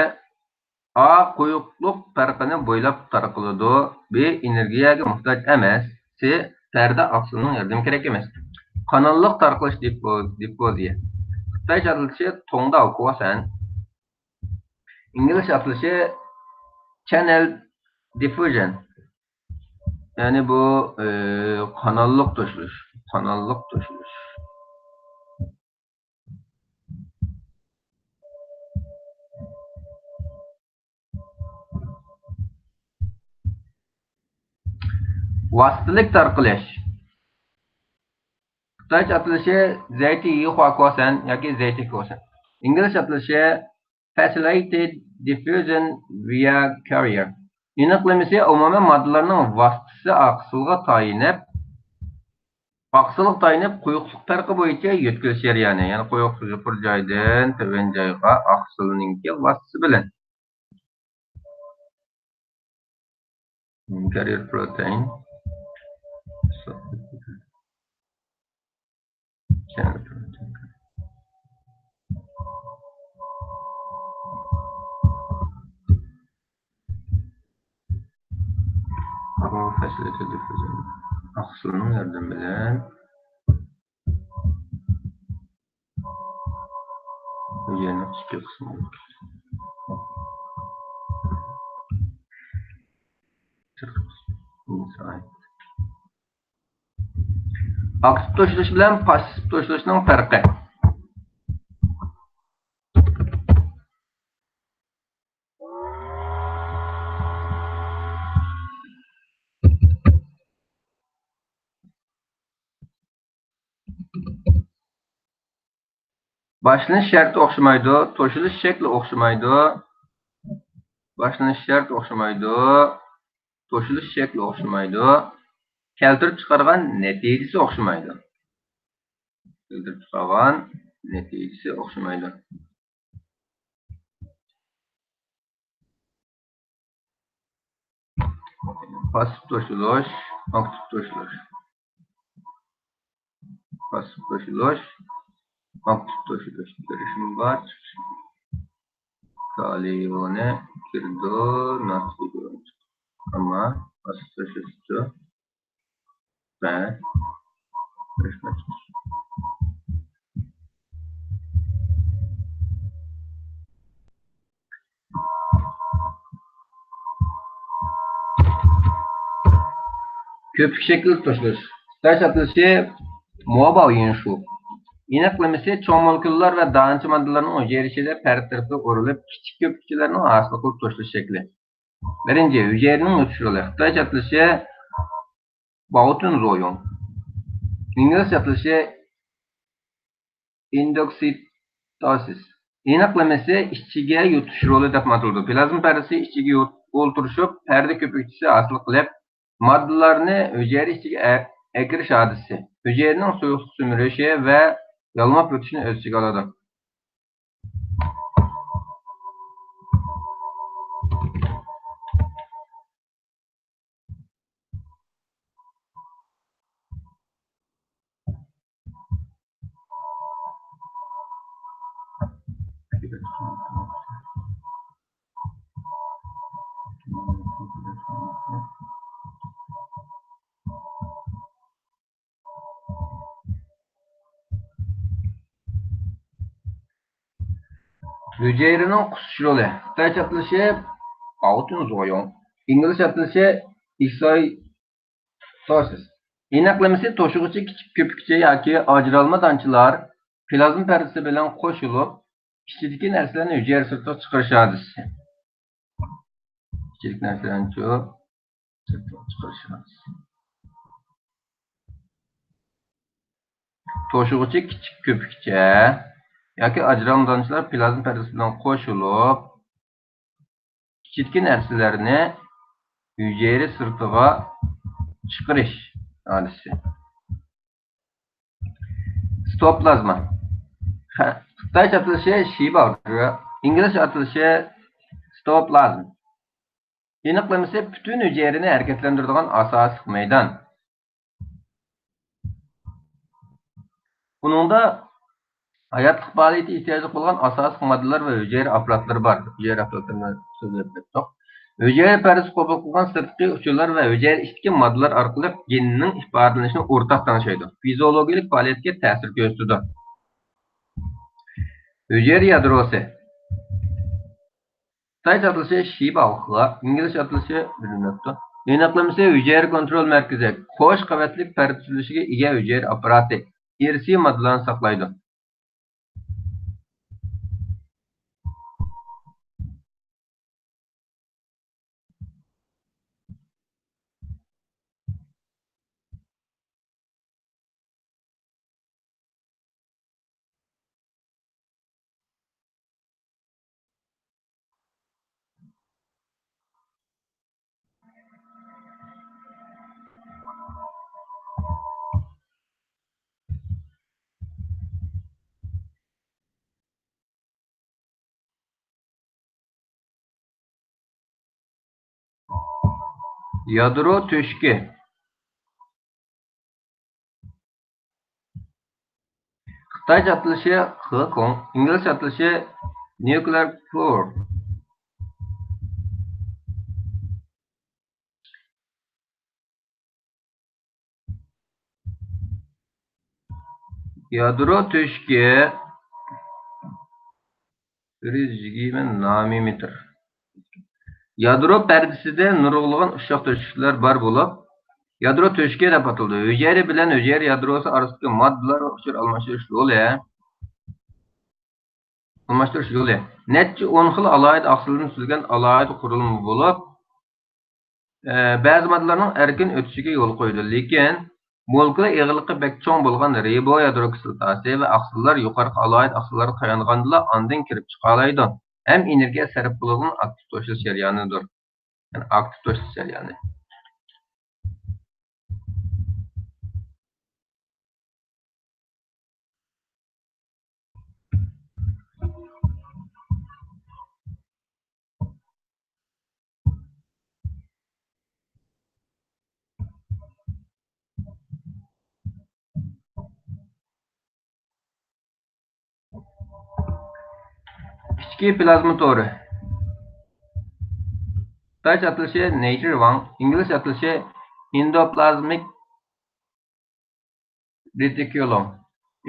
A quyuqlik farqini bo'ylab tarqaladi. B energiyaga muhtoj emas. C Perde aksının yardım gerek emas. Kanallık tarqılış difuziya. Xitaycha atılışı Tongda okuvasan. İngiliz atılışı Channel Diffusion. Yani bu kanallık toşuluş. Kanallık toşuluş. Vasıtılık tarqılış. Xitaycha atılışı zeyti yuqakosan yoki zeyti kosan. İngiliz atılışı Facilitated Diffusion via Carrier. Aniqlamasi umumiy moddalarning vositasi aqsilga tayinib, quyuqlik farqi bo'yicha yetkilish jarayoni, ya'ni quyuqlik yuqori joydan tuban joyga aqsilninki vositasi bilan. Carrier protein. Facilitated diffusion. Aqsilning yordami bilan hücrenin ichki qismi aktif to'shilish bilan passiv to'shilishning farqi. Başlanış şartı o'xshamaydi, to'shilish shakli o'xshamaydi. Başlanış şartı o'xshamaydi, to'shilish shakli o'xshamaydi. Keltirib chiqargan natijasi o'xshamaydi. Keltirib chiqargan natijasi o'xshamaydi. Pasif to'shilish, aktiv to'shilish. Pasif to'shilish, aktiv to'shilish. Kirishim bor. Kaliyone kirdi, nasıl görünüyor? Ama pasif to'shilishchi va kirishmachish. Köpük şekli to'shilish. Xitoy atılışı muobao yenshu. Aniqlamasi cho'ng molekulalar va donancha moddalarning hujayra ichida par tarafga o'rilib, kichik ko'pikchalarning hosil qilib to'shilish shakli. Birinchi, hujayraning o'tish yo'li. Xitoy atılışı Bautin-Zoyon. İngiliz atılışı endocytosis. Aniqlamasi ichiga yutish yo'li deb ataladi. Plazma pardasi ichiga o'ltirishib, parda ko'pikchasi hosil qilib, moddalarni hujayra ichiga akirish hodisasi. Hujayraning suyuqlik so'mirishi va yalmab o'tishini o'z ichiga oladi. Hücrenin kusuş rolü. Xitoy atılışı Bautin-Zoyon. İngiliz atılışı exocytosis. Aniqlamasi to'shig'ichi kichik ko'pikcha yoki ajralma donchalar plazma pardasi bilan qo'shilib, ichidagi narsalarni hujayra sirtiga chiqarish hodisasi. Ichidagi narsalarni sirtiga chiqarish hodisasi. To'shig'ichi kichik ko'pikcha yoki ajralma donchalar plazma pardasi bilan qo'shilib, ichidagi narsalarni hujayra sirtiga chiqarish hadisi. Sitoplazma. Xitoy atılışı Shiba hujra, İngiliz atılışı sitoplazm. Aniqlamasi bütün hujayrani harakatlantiradigan asosiy maydon. Buningda hayotlik faoliyati ehtiyojli bo'lgan asosiy moddalar va hujayra aparatlari bor. Hujayra aparatlarini so'zlab o'tdik. Hücre perdesi qabul qilgan sirtqi uchurlar va hücre ichki moddalar orqali genning ifodalanishini o'rtaq tanishaydi. Fiziologik faoliyatga ta'sir ko'rsatadi. Hücre yadrosi. Xitoycha atılışı Shibao, İngilizce atılışı bilinmoqda. Aniqlamasi hücre kontrol markazi, qo'sh qavatli parda tuzilishiga ega hücre apparati, irsiy moddalarni saqlaydi. Yadro tüşki. Xitoycha atılışı Xikong, İngilizce atılışı nuclear core. Yadro tüşki 120 nanometr. Yadro perdesida nurg'ulg'an ushshoq to'shaklar bor bo'lib, yadro to'shagi deb ataladi. Hücre bilan hücre yadrosi orasidagi moddalar va uchur almashtirish yo'li. Necha 10 xil alohida aqsildan tuzilgan alohida qurilma bo'lib, ba'zi moddalarning erkin o'tishiga yo'l qo'ydi. Lekin molekula eg'irligi bek cho'ng bo'lgan ribo yadro kislotasi va aqsillar yuqorqi alohida aqsillarga tayonganda ondan kirib chiqa oladi. Hem energiya sarf bo'lgan aktiv to'sish jarayonidir. Yani aktiv to'sish jarayoni. İçki plazma toru. Xitoycha atılışı Nature One, İngilizce atılışı Endoplasmic Reticulum.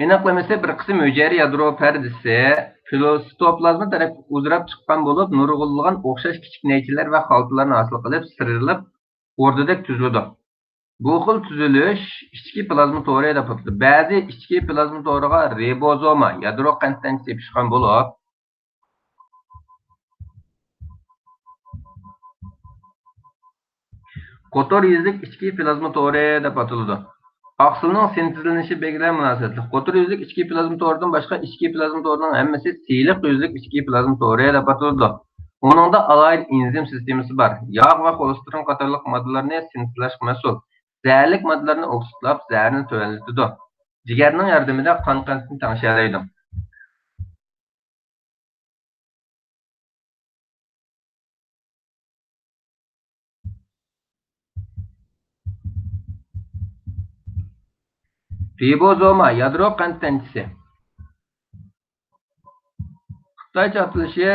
Aniqlamasi bir qism hücre yadro perdesi flostoplazma taraf uzrab chiqqan bo'lib, nurg'ulg'an o'xshash kichik naychalar va xaltalarni hosil qilib, sirilib, o'rdadek tuziladi. Bu xil tuzilish ichki plazma to'ri deb ataladi. Ba'zi ichki plazma to'riga ribozoma yadro qandan sepishgan bo'lib, qo'tor yuzlik ichki plazma to'ri deb ataladi. Aqsilning sintezlanishi bilan munosabatli. Qo'tir yuzlik ichki plazma to'ridan boshqa ichki plazma to'rining hammasi siyliq yuzlik ichki plazma to'ri deb ataladi. Uningda alohida enzim sistemasi bor. Yog' va xolesterin qatorliq moddalarni sintezlashga mas'ul. Zaharlik moddalarni oksidlab, zaharni tuvallatadi. Jigarning yordamida qon qantining tengshalaydi. Ribozoma yadro qand tanchisi. Xitoycha atılışı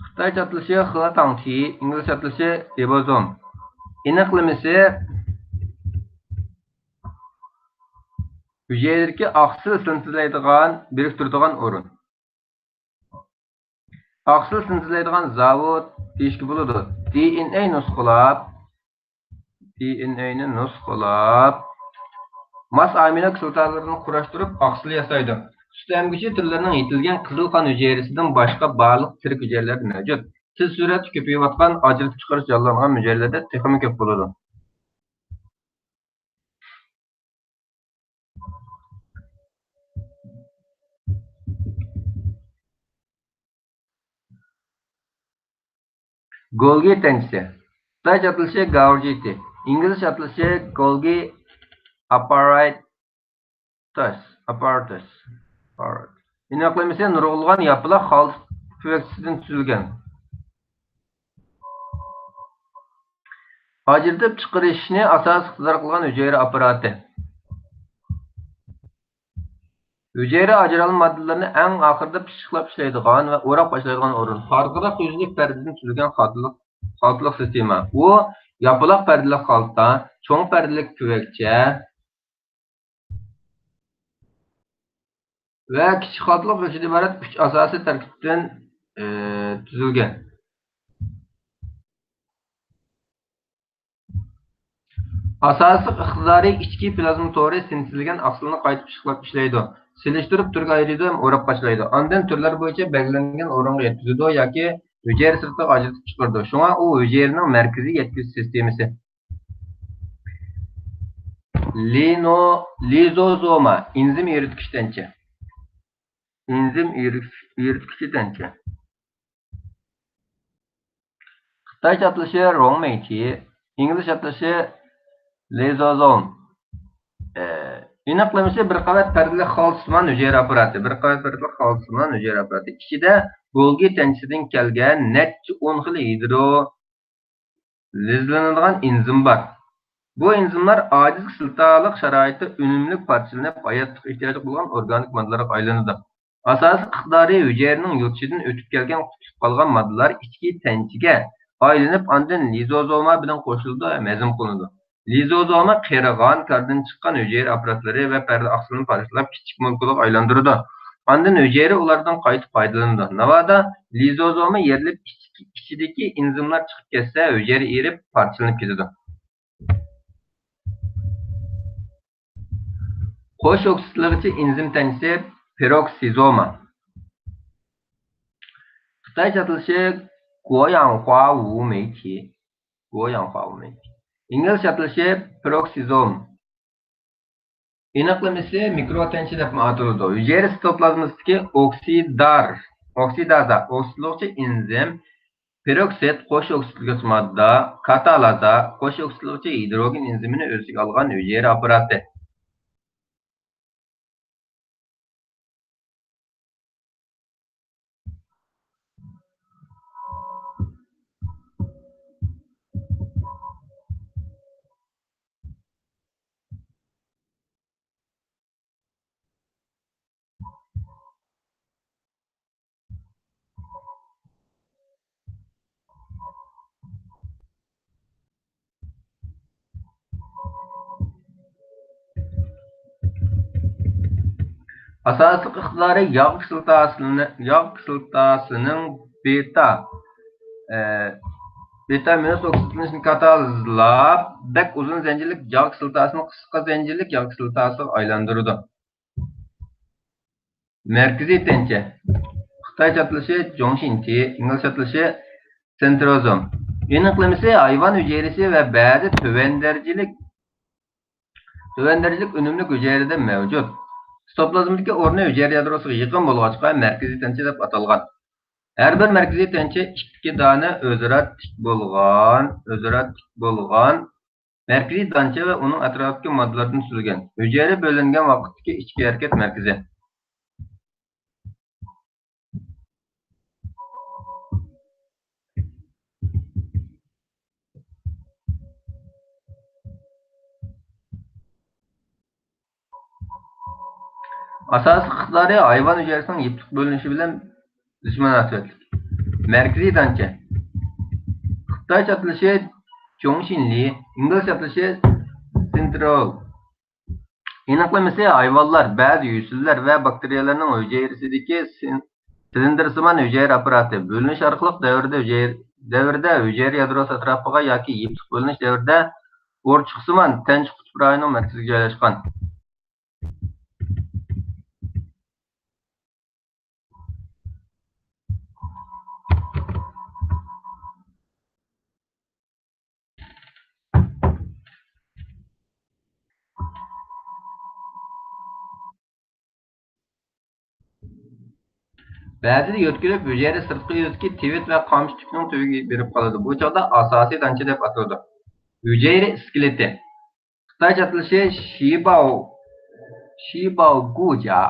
Xitoycha atılışı Xitangti, İngilizce atılışı ribozom. Aniqlamasi hücredeki aksil sintezlaydigan, biriktiradigan o'rin. Aksil sintezlaydigan zavod deyishga bo'ladi. DNA'ni nusxalab, mas amino kislotalarini kurashtirib aksil yasaydi. Sut emgichi turlarining yetilgan qizil qon hujayrasidan boshqa barliq tirik hujayralar mavjud. Tez suratda ko'payayotgan, ajratib chiqarish jonlangan hujayralarda texmi ko'p bo'ladi. Golgi tanchisi. Xitoycha atılışı Golgi, İngilizce atılışı Golgi apparatus. Aniqlamasi nurg'ulg'an yapılaq xalta tüvəksisidan tuzilgan. Ajratib chiqarishni asos iqtidor qilgan hujayra apparati. Hücre ajralma maddelerini en ahırda pişiklap işleydiğen ve orak başlaydiğen orun. Hargırak yüzlük perdesini tüzülgen haltılık sistema. O, yapılak perdelik haltta, çoğun perdelik küvekçe ve kiçik haltılık ölçüde ibaret 3 asasi terkipten tüzülgen. Asası iqtidari ichki plazma to'ri sintirilgan aqsilni qaytib pishqilab ishlaydi. Silishtirib turga ayiradi, o'rab boshlaydi. Ondan turlar bo'yicha belgilangan o'ringa yetkazadi yoki hujayra sirtiga ajratib chiqaradi. Shunga u hujayraning markaziy yetkazish sistemasi. Lizozoma enzim eritgichdancha. Enzim eritgichdancha. Xitoy atlışı Rongmeiqi, İngiliz atlışı Lizozom. Aniqlaması bir qavat perdeli xalsman hücre aparatı. Bir qavat perdeli xalsman hücre aparatı. İçide Golgi tenchisidan kelgan necha 10 xil hidrolizlanadigan enzim var. Bu enzimlar aciz siltaliq sharoitda unumli parchalanib hayotga ehtiyoj bo'lgan organik moddalarga aylanadi. Asosiy iqtidori hujayraning yurtishidan o'tib kelgan qutulib qolgan moddalar ichki tanchiga aylanib, ondan lizozoma bilan qo'shiladi va mazm qilinadi. Lizozoma qerigan, kardan chiqqan hujayra aparatlari va perda aqsilini parchalab kichik molekulaga aylantiradi. Ondan hujayra ulardan qaytib foydalanadi. Navoda lizozoma yerilib ichidagi enzimlar chiqib ketsa, hujayra erib parchalanib ketadi. Qo'sh oksidlovchi enzim tanchisi peroksizoma. Xitoycha atalishi Guoyanhua-Wu-Meiqi. İngilizce atılışı peroksizom. Aniqlaması mikrotanchi deb ataladi. Hujayra sitoplazmasidagi oksidlovchi enzim, peroksid qo'sh oksidlovchi modda, katalaza qo'sh oksidlovchi hidrogen enzimini o'ziga olgan hujayra apparati. Asaslık iqtidari yağ kısaltasının beta minus oksidlanışını katalizlab, bek uzun zincirlik yağ kısaltasını kısa zincirlik yağ kısaltasına aylandırdı. Merkezi tençe. Xitoycha atılışı Zhongxinti, İngilizce atılışı sentrozom. Aniqlaması hayvan hücresi ve bazı töven derecelik önümlük hücrede mevcut. Sitoplazmadagi o'rni hujayra yadrosiga yaqin bo'lg'achqa markaziy tancha deb atalgan. Har bir markaziy tancha ikki dona o'zaro tik bo'lgan markaziy tancha va uning atrofidagi moddalardan tuzilgan. Hujayra bo'lingan vaqtdagi ichki harakat markazi. Asosiy iqtidori hayvon hujayrasining yiptiq bo'linishi bilan münasebetlik. Merkezi tancha. Xitoycha atılışı Zhongxinli, İngilizce atılışı sentrol. Aniqlaması hayvanlar, bazı yüzsüzler ve bakteriyalarning hujayrasidagi silindirsimon hujayra apparati bo'linish orqali davrda hujayra yadrosi atrofiga yoki yiptiq bo'linish davrida o'rchiqsimon tanch qutb rayonining markaziga joylashgan. Ba'zida yo'tkilib hujayra sirtqi yuzidagi tivit va qamish tukining tubiga berib qoladi. Bu chog'da asosiy tancha deb ataladi. Hujayra skeleti. Xitoycha atalishi Shibaoguja.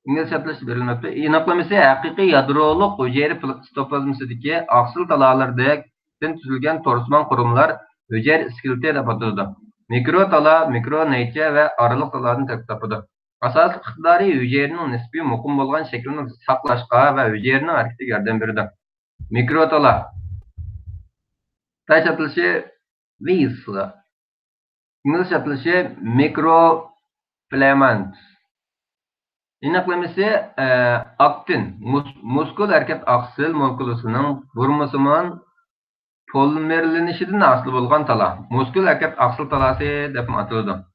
İngilizce atalishi berilmoqda. Aniqlaması haqiqiy yadroliq hujayra sitoplazmasidagi oqsil talalardan tuzilgan to'rismon qurilmalar hujayra skeleti deb ataladi. Mikro tala, mikro naycha va oraliq talalarni topadi. Asas iqtidari hücrenin nisbi muqim bo'lgan shaklini saqlashga va hücrening harakatiga yordam beradi. Mikrotala. Xitoycha atilishi Weasel. İngilizce atılışı microfilament. İnaklamesi aktin, muskul hareket aksil molekulasının burmasının polimerlenişinden asıl bolgan tala. Muskul hareket aksil talası dep atıldı.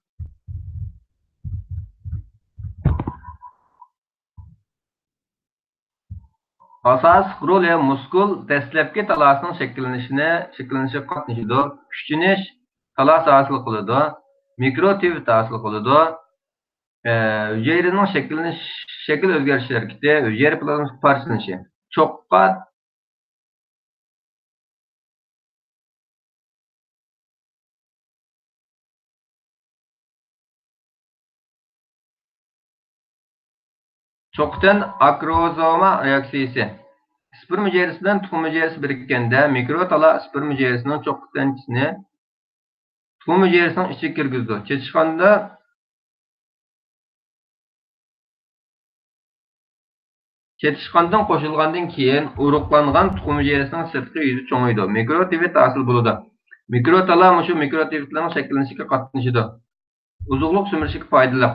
Asas rolü muskul dastlabki talasının şekillenişe qatnashidir. Kuchinish talas hosil qiladi. Mikrotübit hosil qiladi. Hücrenin şekil özgürlüğü hareketi, hücre plazması parçalanışı. Çoqqa çoqdan akrozoma reaksiyası. Sperm hücresinden tuxum hücresi birikkende mikrotala sperm hücresinin çoqtanchisini tuxum hücresinin içine kirgizdi. Chetishqandan qo'shilgandan keyin urug'langan tuxum hücresinin sirtqi yuzi cho'ng'iydi. Mikrotübit hosil bo'ladi. Mikrotala mushu mikrotübitlarning shakllanishiga qatnashadi. Uzuqliq simirishga foydali.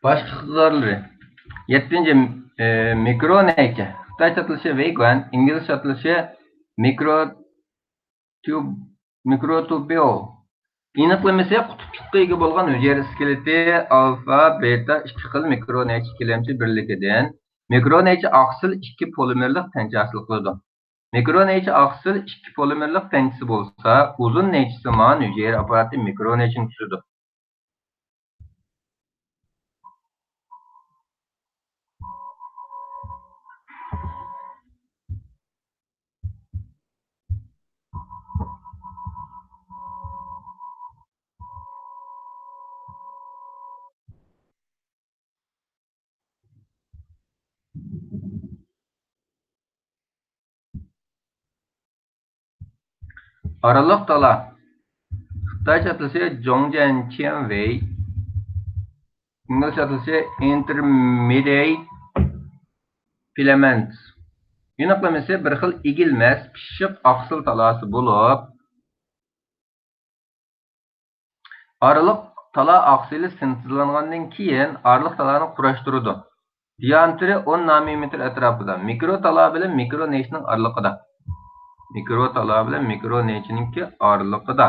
Başqa iqtidorlari. 7. Mikroneyçe. Xitoycha atilishi Weiquan, inglizcha atilishi mikrotubule. Aniqlamasi qutuplikqa ega bo'lgan hücre skeleti alfa, beta 2 xil mikroneyçe kelamchi birligidan mikroneyçe aksil 2 polimerlik tancha hosil qiladi. Mikroneyçe aksil 2 polimerlik tanchasi bo'lsa, uzun neychisi man hücre aparati mikroneyçini tuzadi. Aralık tala. Xitoycha atılışı Zhongjian-Qianwei. İngilizce atılışı intermediate filaments. Aniqlamasi bir xil egilmas, pishiq oqsil talasi bo'lib, araliq tala oqsili sintezlangandan keyin araliq talani qurashtiradi. Diametri 10 nanometr atrofida. Mikrotala bilan mikroneychning aralig'ida. Mikrotala bilan mikroneychningki aralig'ida.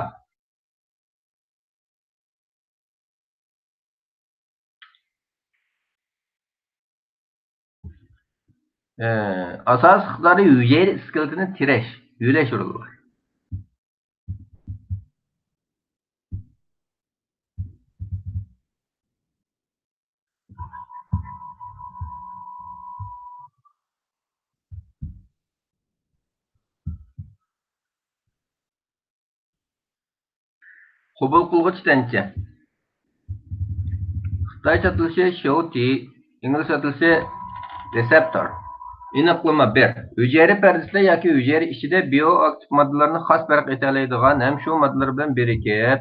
Asas iqtidori hücre iskeletini tirash, yulash roli bor. Qabul qilg'ich tancha. Xitoycha atilishi Shouti, inglizcha atilishi reseptor. Aniqlama 1. Hücre perdesida yoki hücre ichida bioaktiv moddalarni xos farq eta oladigan ham shu moddalar bilan birikib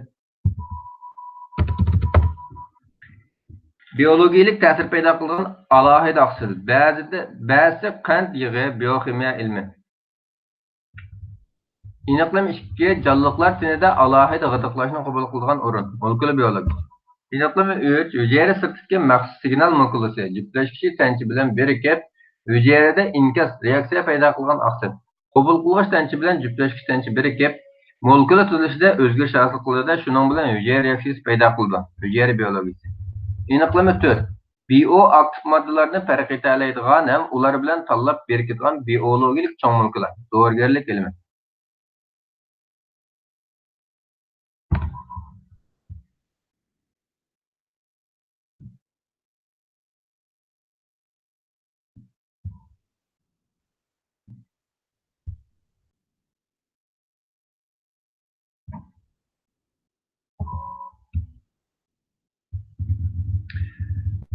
biologik ta'sir paydo qilgan alohida oqsil. Ba'zi qand yig'i bioximiya ilmi. Aniqlama 2. Jonliqlar tinida alohida g'idoqlashni qabul qiladigan o'rin. Molekula biologiya. Aniqlama 3. Hücre sirtidagi maxsus signal molekulasi juftlashkishi tancha bilan birikib hücrede inkas reaksiya paydo qilgan oqsil. Qabul qilg'ich tancha bilan juftlashkish tancha birikib molekula tuzilishida o'zgarish hosil qiladi. Shuning bilan hücre reaksiyasi paydo qiladi. Hücre biologiyasi. Aniqlama 4. Bioaktiv moddalarni farq eta oladigan ham ular bilan tanlab berkitgan biologik cho'ng molekula. Dorigarlik ilmi.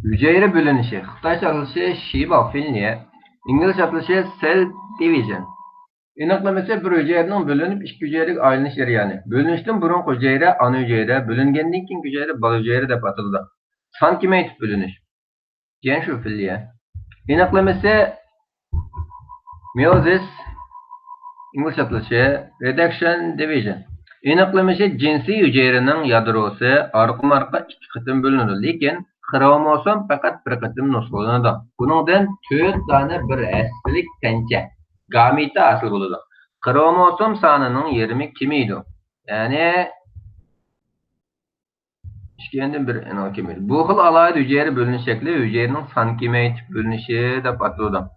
Hücre bölünüşü. Xitaycha atılışı Shiba Finliye. İngilizce atılışı Cell Division. Aniqlaması bir hücrenin bölünüp iki hücreye ayrılış jarayoni. Bölünüşten burun hücre ana hücre, bölüngenden keyin hücre bal hücre deb ataladi. Sankimetr bölünüş. Gen şu filliye. Aniqlaması meiosis İngilizce atılışı Reduction Division. Aniqlaması cinsi hücrenin yadrosu arqa-marqa iki qism bölünadi, lekin kromosom faqat bir qism nusxalanadi. Buningdan 4 dona bir aslilik tancha gameta asıl bo'ladi. Kromosom sonining yarmi kemaydi. Ya'ni ishgandan bir kemaydi. Bu xil alohida hücre bölünüş shakli hücrening sankimetr bölünüşü deb ataladi.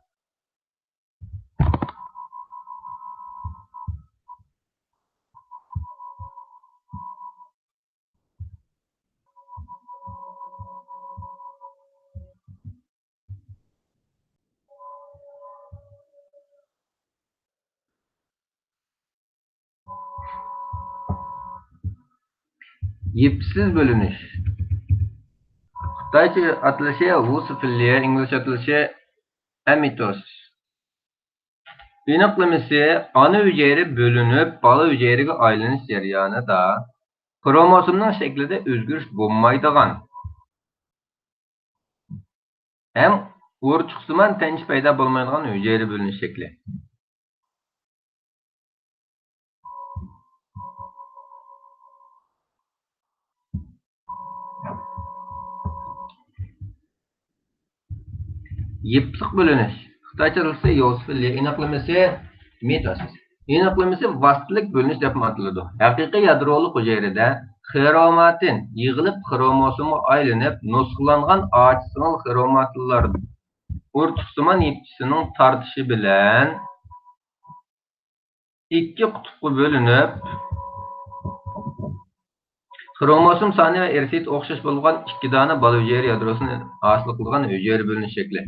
Yipsiz bölünüş. Xitaycha atılışı Wusfilliye, İngilizce atılışı amitosis. Aniqlaması ana hücre bölünüp bala hücreye aylanish jarayonida kromosomning shaklida o'zgarish bo'lmaydigan ham o'rchiqsimon tancha paydo bo'lmaydigan hücre bölünüş shakli. Yipsiq bölünüş. Xitaycha atılışı Wusfilliye, aniqlaması mitosis. Aniqlaması vastalik bölünüş deb ataladi. Haqiqiy yadroliq hücrede kromatin yig'ilib kromosomga aylanib nusxalangan ağaçsal kromatlar o'rchiqsimon yipchisining tortishi bilan ikki qutbga bo'linib kromosom soni va erkak o'xshash bo'lgan ikki dona bola hücre yadrosini hosil qilgan hücre bölünüş shakli.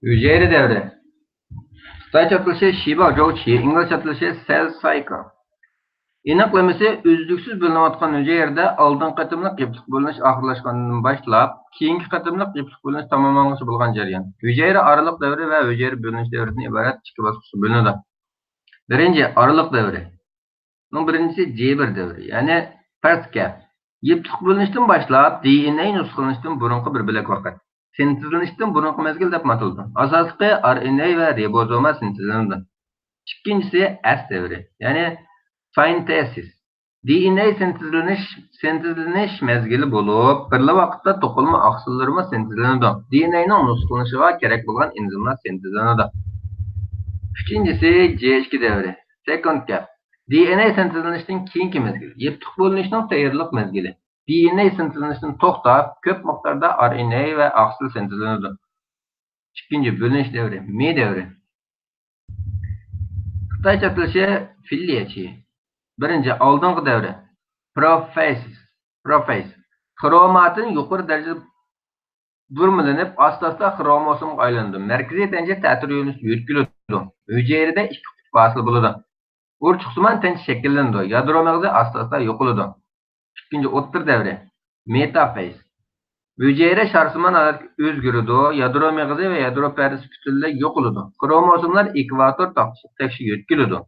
Hücre devri. Xitaycha atılışı Shiba Zhouqi, İngilizce atılışı Cell Cycle. Aniqlaması uzluksiz bölünayotgan hücrede aldın qatımlıq yipsiq bölünüş ahırlaşqandan başlap, keyinki qatımlıq yipsiq bölünüş tamamlanğıçı bo'lgan jarayon. Hücre aralıq devri ve hücre bölünüş devrinden ibaret ikki bosqichga bo'linadi. Birinci aralıq devri. Bunun birincisi C1 devri, yani first gap. Yipsiq bölünüşten başlap, DNA nusxalanishdan burunqi bir bilak vaqt. Sintezlanishdan burunqi mezgil deb ataladi. Asosliqi RNA ve ribozoma sintezlanadi. İkincisi S devri, yani synthesis. DNA sentezlenish mezgili bo'lib, birla vaqtda to'qilma oqsillarma sentezlanadi. DNAning nusxalanishiga kerak bo'lgan enzimlar sentezlanadi. Üçüncüsü C2 devri, second gap. DNA sentezlanishdan keyingi mezgil, yiptiq bo'linishning tayyorlik mezgili. DNA sentezlanishdan to'xtab, ko'p miqdorda RNA ve oqsil sentezlanadi. Ikkinchi bo'linish devri, M devri. Xitaycha atılışı filliyachi. Birinci aldınғы devre. Prophase. Kromatin yuqori darajada burmilinib, astasda kromosomga aylanadi. Markaziy tancha ta'sir yo'nalishi yo'tkiladi. Hücrede ikki qutb hosil bo'ladi. O'rchiqsimon tancha shakllanadi. Yadro mag'zi astasda yo'qoladi. Ikkinchi o'ttir davri. Metaphase. Hücre sharsimon holatga o'zgaradi. Yadro mag'zi va yadro pardasi butunlay yo'qoladi. Kromosomlar ekvator taxtiga yo'tkiladi.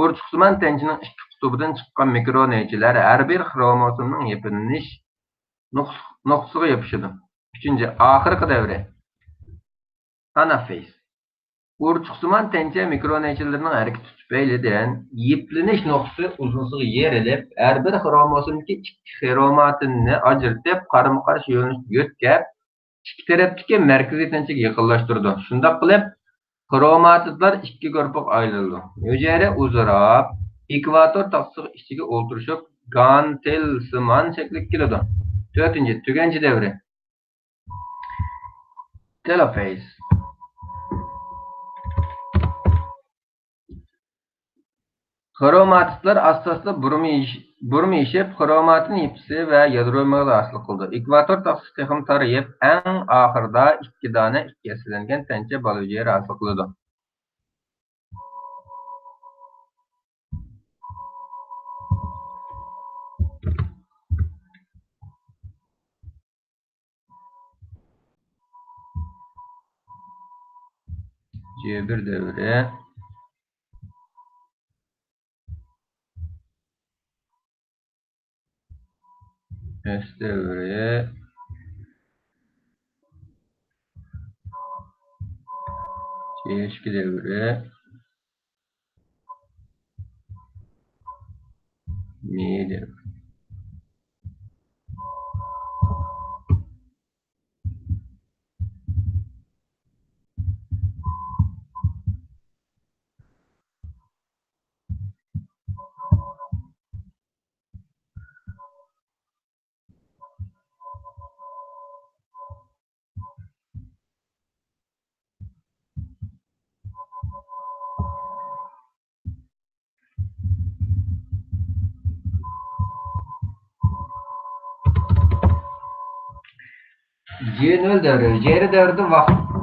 O'rchiqsimon tanchaning ikki qutbidan chiqqan mikroneychilar har bir kromosomning yapılış nuqsiga yapışadi. Üçüncü, oxirgi davri. Anaphase. O'rchiqsimon tancha mikroneychilarining harakati tufaylidan yiplanish nuqsi uzunsiga yerilib, har bir kromosomdagi ikki xromatinni ajratib, qarama-qarshi yo'nalishga yo'tkab, ikki tarafdagi markaziy tanchaga yaqinlashtirdi. Shunday qilib, kromatidlar ikki guruhga aylanadi. Hücre uzrab Ekvator taxtası içige olturuşup gantelsimon şekilde keledi. 4. Tügenci devri. Telophase. Kromatitler asaslı burmiyişip kromatin yapısı ve yadromalı aslı kıldı. Ekvator taxtası texim tarayıp en ahırda 2 tane kesilengen tence balıcıya aslı kıldı. C1 devri. S devri. C2 devri. Mi devri. C0 devri. C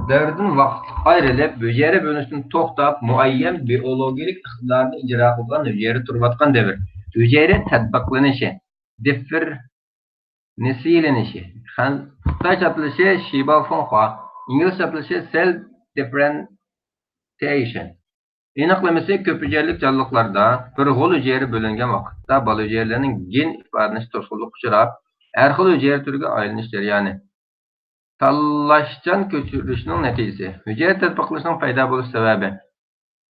devrinden vaqt ayrılıp hücre bölünüşünü toxtab muayyen biyologik iqtidarını icra qılgan hücre turbatqan devir. Hücre tətbiqlanishi, differensiylanishi. Xitoy çatılışı Shiba Fonhua, İngiliz çatılışı cell differentiation. Aniqlaması köp hücrelik canlıqlarda bir xil hücre bölüngen vaqtda bal hücrelerinin gen ifadalanishi to'sqinlik uchrab, har xil hücre türüge aylanish jarayoni. Tallaşcan köçürüşünün neticesi. Hücre tətbiqlashının payda buluş sebebi.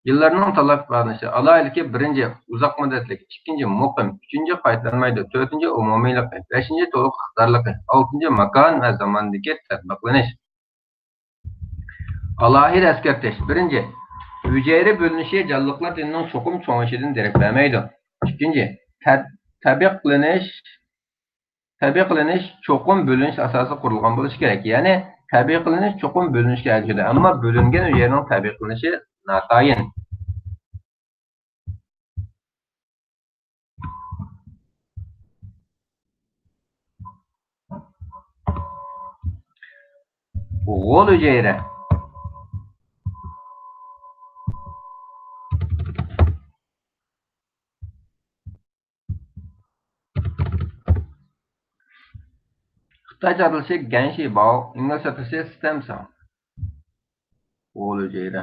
Yıllarının talap ifadalanishi. Alaylıki birinci uzak müddetlik, ikinci muqim, üçüncü qaytarmaydı, dördüncü umumiylik, beşinci to'liq iqtidorligi, altıncı makan ve zamandaki tətbiqlanish. Alohida eskartish. Birinci, hücre bölünüşü canlıqlar dininin çoxum çoğuşidan derak vermeydi. İkinci, tabiiy qilinish cho'qim bo'linish asosi qurilgan bo'lishi kerak. Ya'ni tabiiy qilinish cho'qim bo'linishga erishadi, ammo bo'lingan hujayraning tabiiy qilinishi notayin. G'o'l hujayra. Xitoycha atalishi Ganshi Bao, inglizcha atalishi stem cell. G'o'l hujayra.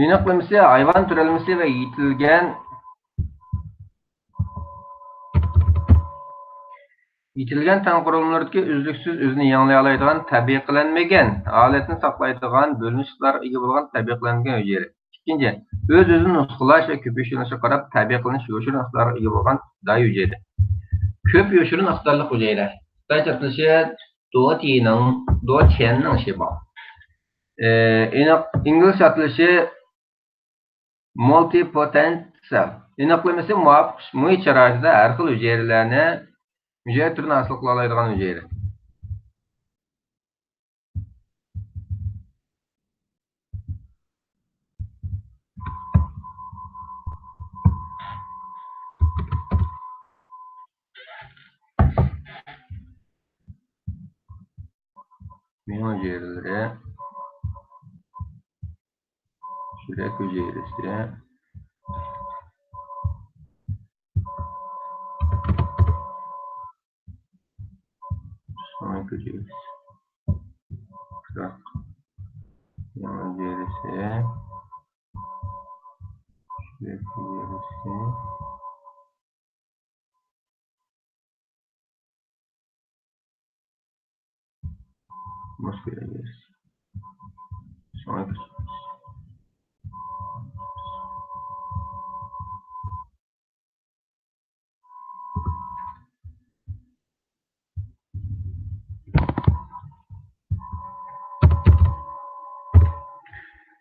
Aniqlaması hayvan türelmesi ve yitilgan tan qurilmalardagi uzluksiz o'zini yangilaydigan tabiiylanmagan holatni saqlaydigan bo'linishlar ega bo'lgan tabiiylangan hujayra. İkinci, o'zini nusxalash va ko'payish yo'nalishiga qarab tabiiylanish yoshirin iqtidorga ega bo'lgan ibtidoiy hujayra. Ko'p yoshirin iqtidorli hujayra. Xitoy atalishi Duotianning Shiba. İngilizce atılışı multipotent cell. Aniqlaması muvafiq muhit sharoitida har xil hujayra turini hosil qila oladigan hujayra. Min hujayraları, yurak hujayrasi, so'ng hujayrasi, min hujayrasi, yurak hujayrasi, Moskova gerisi. Sonraki.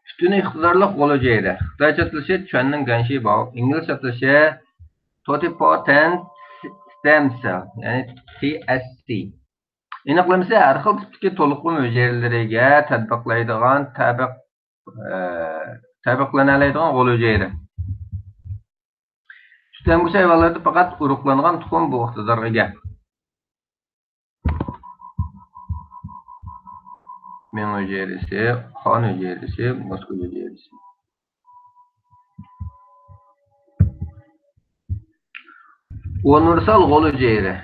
Üstün iqtidorli qo'lujaydi. Xitoycha atılışı Chuanning Ganshi Bao. İngilizce atılışı Totipotent Stem Cell, ya'ni TSC. Aniqlamasi har xil tipdagi to'lqin hujayralariga tatbiqlaydigan tabiqlanadigan qo'l hujayra. Tutamg'ich hayvonlarda faqat urug'langan tuxum bu iqtidorga ega. Ming hujayrasi, qon hujayrasi, muskul hujayrasi. Universal qo'l hujayra.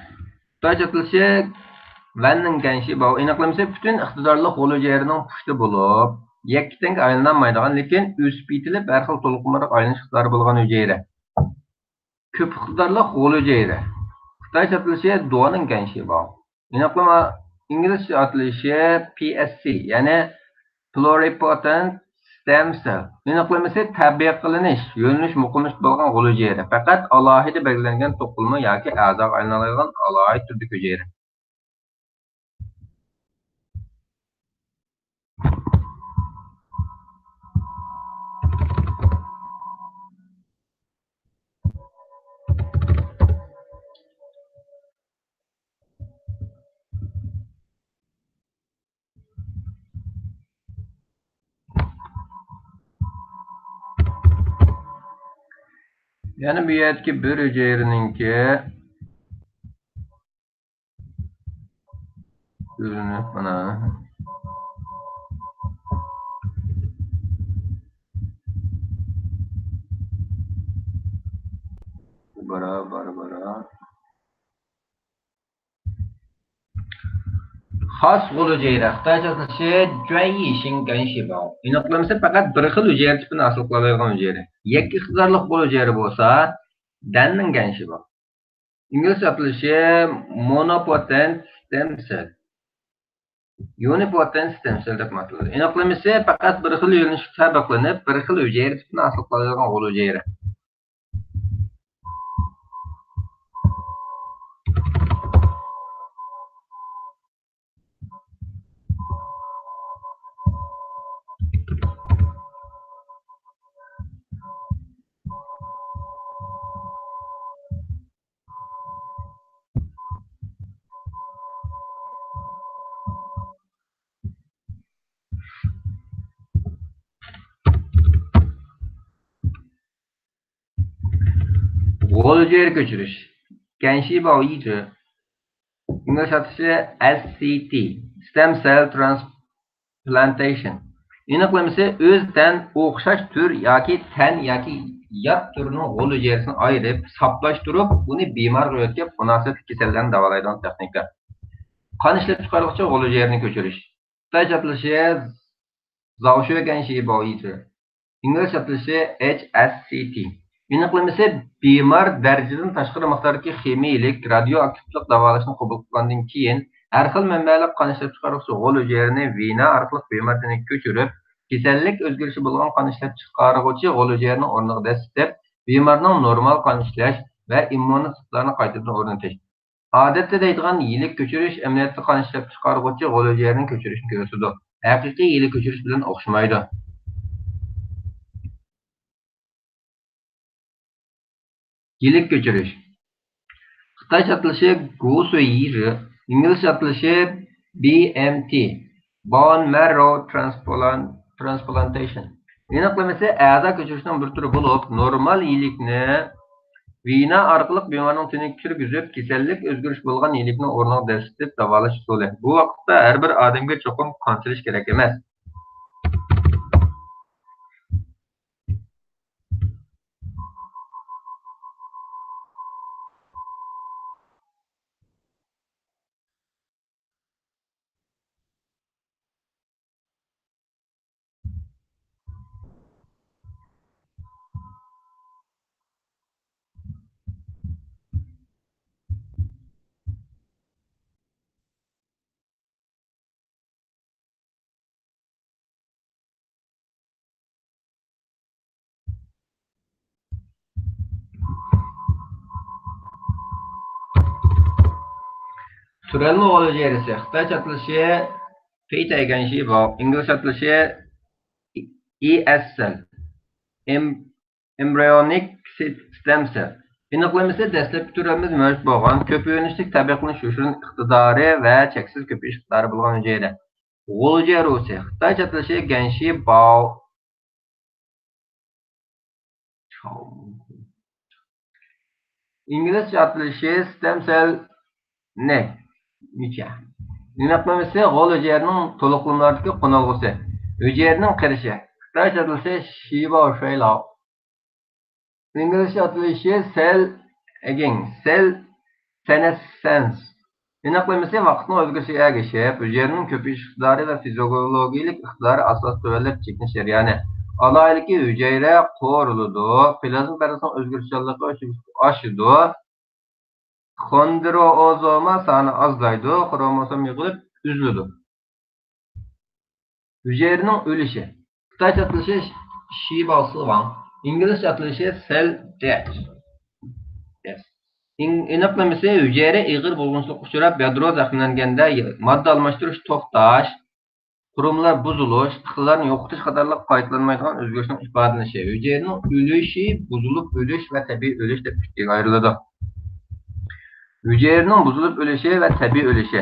Xitoycha atılışı Vanning Ganshi Bao. Aniqlamasi butun iqtidorli qo'l hujayraning pushti bo'lib, yakka aylanolmaydigan, lekin o'sib yetilib har xil to'lqinlarga aylanish iqtidori bo'lgan hujayra. Ko'p iqtidorli qo'l hujayra. Xitoycha atılışı Duoning Ganshi Bao. Aniqlama İngilizce atılışı PSC, ya'ni Pluripotent Stem Cell. Aniqlamasi tabiiy qilinish, yo'linish muqimish bo'lgan qo'l hujayra. Faqat alohida belgilangan to'qilma yoki a'zoga aylanadigan alohida turdagi hujayra. Yani bu yerdeki bir hücreninki ürünü bana bara xos qo'l hujayra. Xitoycha atılışı Juayi Shinganshi Bao. Aniqlamasi faqat bir xil hujayra tipini hosil qiladigan hujayra. Yakka iqtidorli qo'l hujayra bo'lsa, Danning Ganshi Bao. İngilizce atılışı Monopotent Stem Cell. Unipotent Stem Cell deb ataladi. Aniqlamasi faqat bir xil yo'nalish tabiqlanib, bir xil hujayra tipini hosil qiladigan qo'l hujayra. Qo'l hujayra ko'chirish. Ganshi Bao yig'i. İngilizce atılışı SCT, Stem Cell Transplantation. Aniqlamasi o'zidan o'xshash tur yoki tan yoki yot turining qo'l hujayrasini ayirib, saplashtirib, uni bemorga o'tkazib, munosib kasallarni davolaydigan texnika. Qon ishlab chiqaruvchi qo'l hujayrasini ko'chirish. Xitoycha atılışı Zaoshuo Ganshi Bao yig'i. İngilizce atılışı HSCT. Aniqlamasi bemor darajadan tashqari miqdordagi ximiyalik, radioaktivlik davolashni qabul qilgandan keyin har xil manbalik qon ishlab chiqaruvchi qo'l hujayrasini vena orqali bemor tanaga ko'chirib, kasallik o'zgarishi bo'lgan qon ishlab chiqaruvchi qo'l hujayrasini o'rniga dastlab, bemorning normal qon ishlash va immunitetlarini qaytadan o'rnatish. Odatda deydigan yilik ko'chirish amaliyotda qon ishlab chiqaruvchi qo'l hujayrasini ko'chirishni ko'rsatadi. Haqiqiy yilik ko'chirish bilan o'xshamaydi. Yilik ko'chirish. Xitoycha atılışı Guosui yig'i. İngilizce atılışı BMT, Bone Marrow Transplantation. Aniqlamasi a'zo ko'chirishning bir turi bo'lib, normal yilikni vena orqali bemorning teniga kirgizib, kasallik o'zgarish bo'lgan yilikni o'rniga dastlab davolash usuli. Bu vaqtda har bir odamga cho'qim qon silish kerak emas. Türelme oğlu cerisi. Xitay çatılışı Peyta egenşi bu. İngiliz çatılışı ESL. Embryonic stem cell. Aniqlaması dastlabki türemiz mavjud bo'lgan ko'payishlik tabiqlanish uchun iqtidori va cheksiz ko'payish iqtidori bo'lgan hujayra. G'uljarusi Xitoy chatilishi Genshi Bao İngiliz chatilishi stem cell ne? Nicha. Aniqlaması g'ul hujayraning to'liqlamalaridagi qo'nalg'usi. Hujayraning qirishi. Xitoy chatilishi Shiba Shailao. İngilizce atılışı cell senescence. Aniqlaması vaqtning o'zgarishiga ergashib, hujayraning ko'payish iqtidori va fiziologik iqtidori asos tuvallab chekinish jarayoni. Alaylik hujayra qo'riladi, plazma parrasining o'zgarishchanligi oshadi, xondrozoma soni ozlaydi, xromosom yig'ilib uziladi. Hujayraning o'lishi. Xitoycha atılışı Shiba Wang. İngilizce atılışı cell death. Yes. Aniqlaması hücre ağır bulğunçuluq uçurab yadro zaximlanganda modda almashtirish to'xtash, qurumlar buzilish, tıxılarni yo'qotish qatorliq qaytalanmaydigan o'zgarishning ifodalanishi. Hücrening o'lishi, buzilib o'lish va tabiiy o'lish deb ikkiga ayriladi. Hücrening buzilib o'lishi va tabiiy o'lishi.